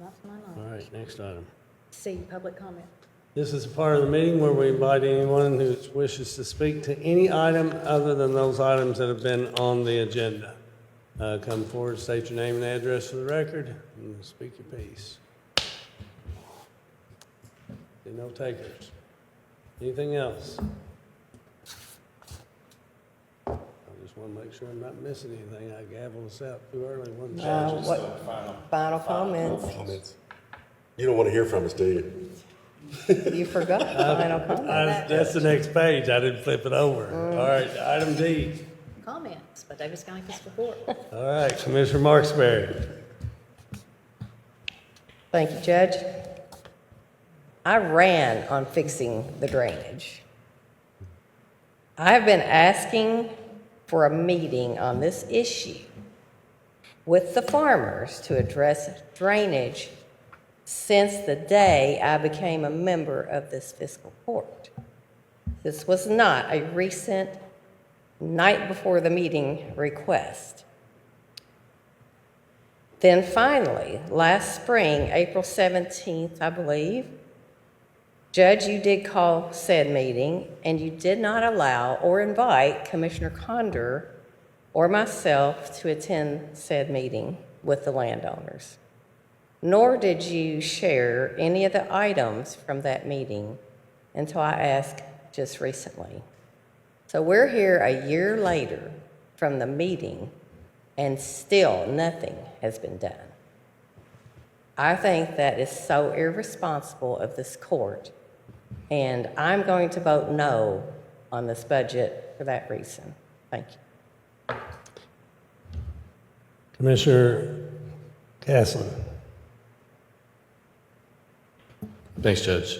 Not to my All knowledge. right, next item. C, public comment. This is a part of the meeting where we invite anyone who wishes to speak to any item other than those items that have been on the agenda. Come forward, state your name and address for the record, and speak your piece. No takers. Anything else? I just want to make sure I'm not missing anything. I gaveled us out too early, wasn't I? Final comments? Comments? You don't want to hear from us, do you? You forgot final comments. That's the next page. I didn't flip it over. All right, item D. Comments by Daviess County Fiscal Court. All right, Commissioner Marksberry. Thank you, Judge. I ran on fixing the drainage. I've been asking for a meeting on this issue with the farmers to address drainage since the day I became a member of this fiscal court. This was not a recent night before the meeting request. Then finally, last spring, April 17th, I believe, Judge, you did call said meeting, and you did not allow or invite Commissioner Condor or myself to attend said meeting with the landowners. Nor did you share any of the items from that meeting until I asked just recently. So we're here a year later from the meeting, and still nothing has been done. I think that is so irresponsible of this court, and I'm going to vote no on this budget for that reason. Thank you. Commissioner Caslen. Thanks, Judge.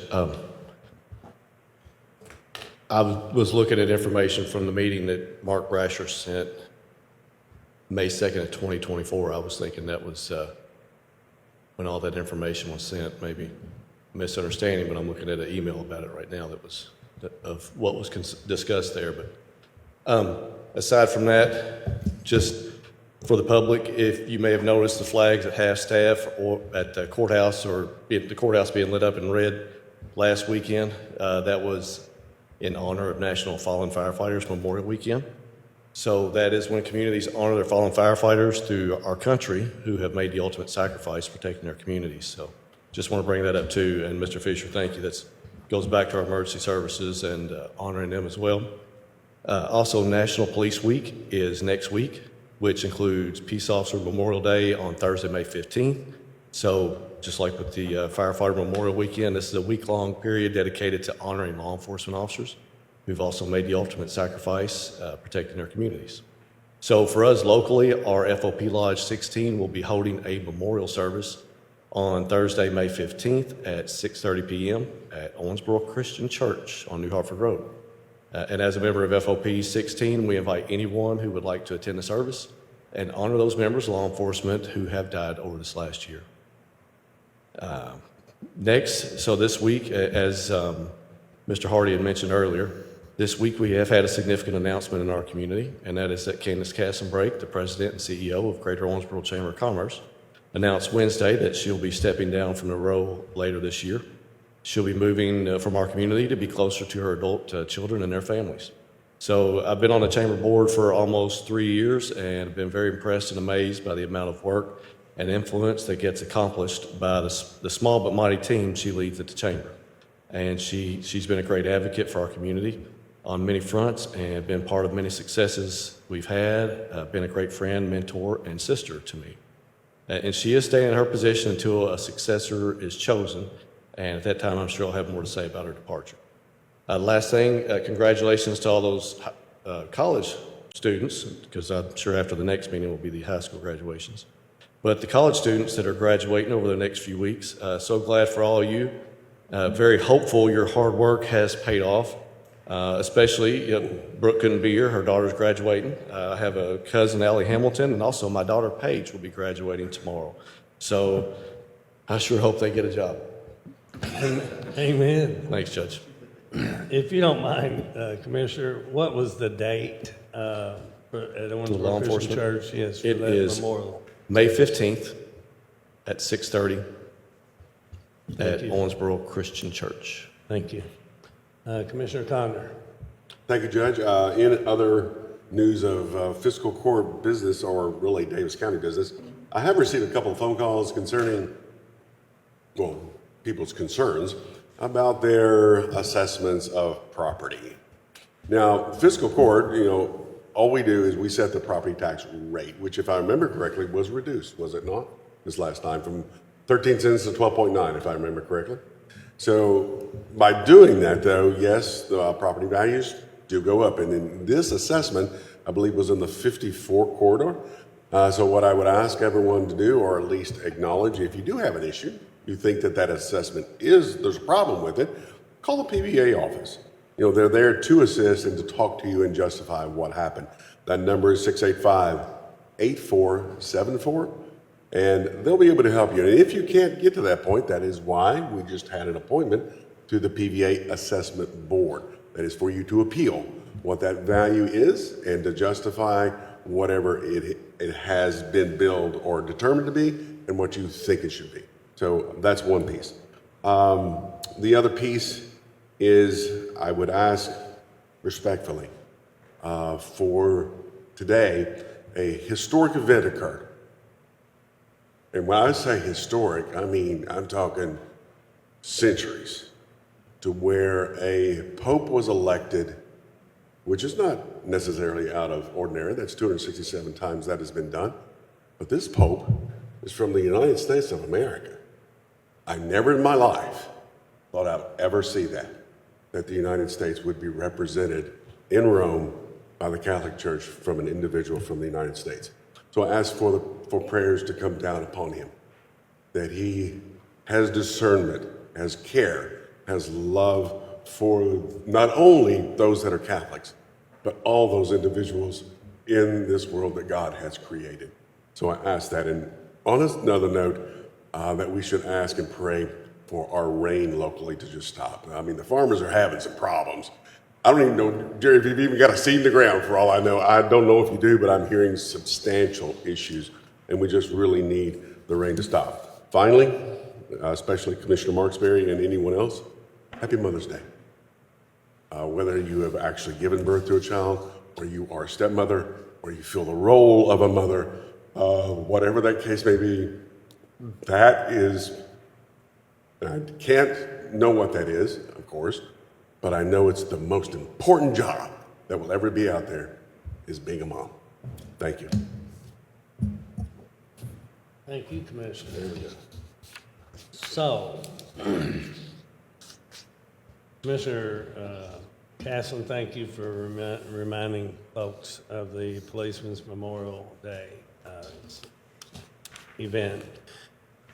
I was looking at information from the meeting that Mark Brasher sent May 2nd of 2024. I was thinking that was when all that information was sent, maybe a misunderstanding, but I'm looking at an email about it right now that was of what was discussed there. But aside from that, just for the public, if you may have noticed the flags at half-staff or at the courthouse, or the courthouse being lit up in red last weekend, that was in honor of National Fallen Firefighters Memorial Weekend. So that is when communities honor their fallen firefighters through our country who have made the ultimate sacrifice for protecting their communities. So just want to bring that up too. And Mr. Fisher, thank you. That goes back to our emergency services and honoring them as well. Also, National Police Week is next week, which includes Peace Officer Memorial Day on Thursday, May 15th. So just like with the Firefighter Memorial Weekend, this is a week-long period dedicated to honoring law enforcement officers who've also made the ultimate sacrifice protecting their communities. So for us locally, our FOP Lodge 16 will be holding a memorial service on Thursday, May 15th at 6:30 p.m. at Owensboro Christian Church on New Hartford Road. And as a member of FOP 16, we invite anyone who would like to attend the service and honor those members of law enforcement who have died over this last year. Next, so this week, as Mr. Hardy had mentioned earlier, this week we have had a significant announcement in our community, and that is that Candace Cassenbrake, the president and CEO of Greater Owensboro Chamber of Commerce, announced Wednesday that she'll be stepping down from the role later this year. She'll be moving from our community to be closer to her adult children and their families. So I've been on the chamber board for almost 3 years and have been very impressed and amazed by the amount of work and influence that gets accomplished by the small but mighty team she leads at the chamber. And she's been a great advocate for our community on many fronts and been part of many successes we've had, been a great friend, mentor, and sister to me. And she is staying in her position until a successor is chosen. And at that time, I'm sure I'll have more to say about her departure. Last thing, congratulations to all those college students, because I'm sure after the next meeting will be the high school graduations. But the college students that are graduating over the next few weeks, so glad for all of you. Very hopeful your hard work has paid off, especially Brooke couldn't be here. Her daughter's graduating. I have a cousin, Allie Hamilton, and also my daughter, Paige, will be graduating tomorrow. So I sure hope they get a job. Amen. Thanks, Judge. If you don't mind, Commissioner, what was the date at Law Owensboro Christian enforcement? Church? Yes, for It that is memorial. May 15th at 6:30 at you. Owensboro Christian Church. Thank you. Commissioner Conder. Thank you, Judge. In other news of fiscal court business, or really Davis County business, I have received a couple of phone calls concerning, well, people's concerns about their assessments of property. Now, fiscal court, all we do is we set the property tax rate, which, if I remember correctly, was reduced, was it not? This last time from 13 cents to 12.9, if I remember correctly. So by doing that, though, yes, the property values do go up. And in this assessment, I believe, was in the 54 corridor. So what I would ask everyone to do, or at least acknowledge, if you do have an issue, you think that assessment there's a problem with it, call the PVA office. They're there to assist and to talk to you and justify what happened. That number is 685-8474, and they'll be able to help you. And if you can't get to that point, that is why we just had an appointment to the PVA Assessment Board. That is for you to appeal what that value is and to justify whatever it has been billed or determined to be and what you think it should be. So that's one piece. The other piece is I would ask respectfully for today, a historic event occurred. And when I say historic, I mean, I'm talking centuries, to where a pope was elected, which is not necessarily out of ordinary. That's 267 times that has been done. But this pope is from the United States of America. I never in my life thought I'd ever see that the United States would be represented in Rome by the Catholic Church from an individual from the United States. So I ask for prayers to come down upon him, that he has discernment, has care, has love for not only those that are Catholics, but all those individuals in this world that God has created. So I ask that. And on another note, that we should ask and pray for our rain locally to just stop. I mean, the farmers are having some problems. I don't even know, Jerry, if you've even got a seed in the ground, for all I know. I don't know if you do, but I'm hearing substantial issues, and we just really need the rain to stop. Finally, especially Commissioner Marksberry and anyone else, happy Mother's Day. Whether you have actually given birth to a child, or you are a stepmother, or you feel the role of a mother, whatever that case may be, that is, I can't know what that is, of course, but I know it's the most important job that will ever be out there, is being a mom. Thank you. Thank you, Commissioner. There we go. So, Commissioner Casson, thank you for reminding folks of the Policeman's Memorial Day event.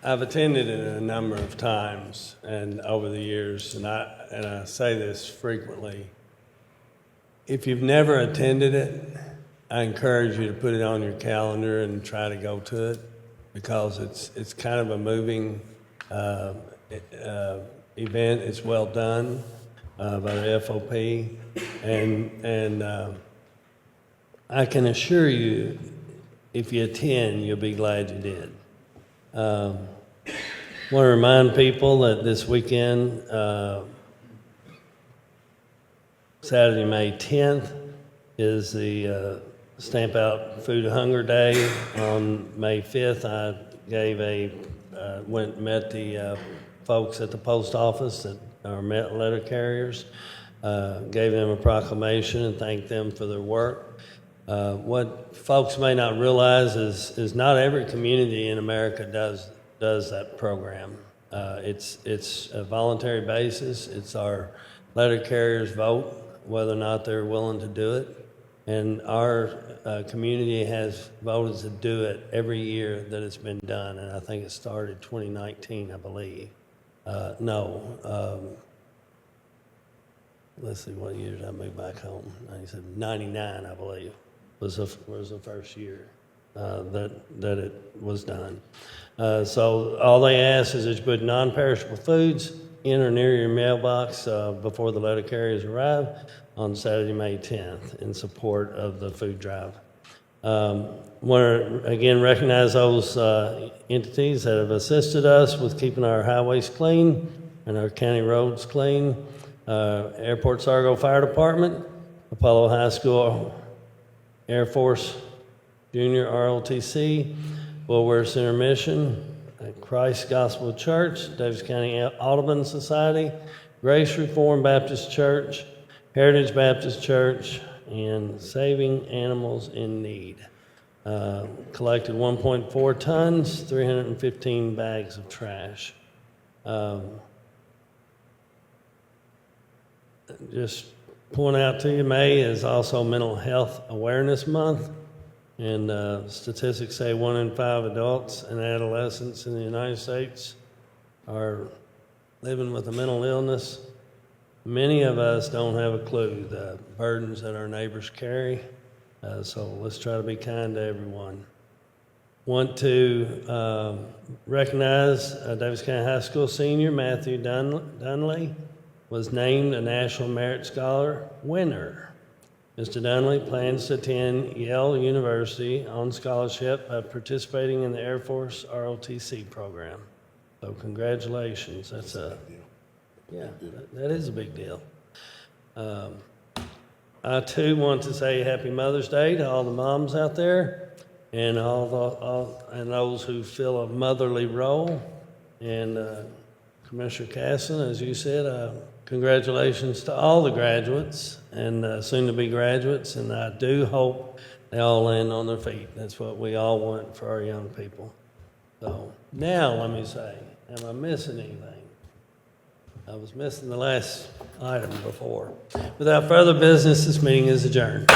I've attended it a number of times and over the years, and I say this frequently. If you've never attended it, I encourage you to put it on your calendar and try to go to it, because it's kind of a moving event. It's well done by the FOP, and I can assure you, if you attend, you'll be glad you did. I want to remind people that this weekend, Saturday, May 10th, is the Stamp Out Food Hunger Day. On May 5th, I went and met the folks at the post office that are letter carriers, gave them a proclamation and thanked them for their work. What folks may not realize is not every community in America does that program. It's a voluntary basis. It's our letter carriers vote whether or not they're willing to do it. And our community has voted to do it every year that it's been done. And I think it started 2019, I believe. Let's see, what year did I move back home? I said 99, I believe, was the first year that it was done. So all they ask is that you put non-perishable foods in or near your mailbox before the letter carriers arrive on Saturday, May 10th, in support of the food drive. Want to again recognize those entities that have assisted us with keeping our highways clean and our county roads clean. Airport Sargo Fire Department, Apollo High School Air Force Junior ROTC, Bulwer Center Mission, Christ Gospel Church, Daviess County Audubon Society, Grace Reformed Baptist Church, Heritage Baptist Church, and Saving Animals in Need. Collected 1.4 tons, 315 bags of trash. Just point out to you, May is also Mental Health Awareness Month, and statistics say 1 in 5 adults and adolescents in the United States are living with a mental illness. Many of us don't have a clue the burdens that our neighbors carry, so let's try to be kind to everyone. Want to recognize Daviess County High School senior Matthew Dunley was named a National Merit Scholar winner. Mr. Dunley plans to attend Yale University on scholarship by participating in the Air Force ROTC program. So congratulations. That's that is a big deal. I too want to say Happy Mother's Day to all the moms out there and and those who fill a motherly role. And Commissioner Casson, as you said, congratulations to all the graduates and soon-to-be graduates, and I do hope they all land on their feet. That's what we all want for our young people. So now let me say, am I missing anything? I was missing the last item before. Without further business, this meeting is adjourned.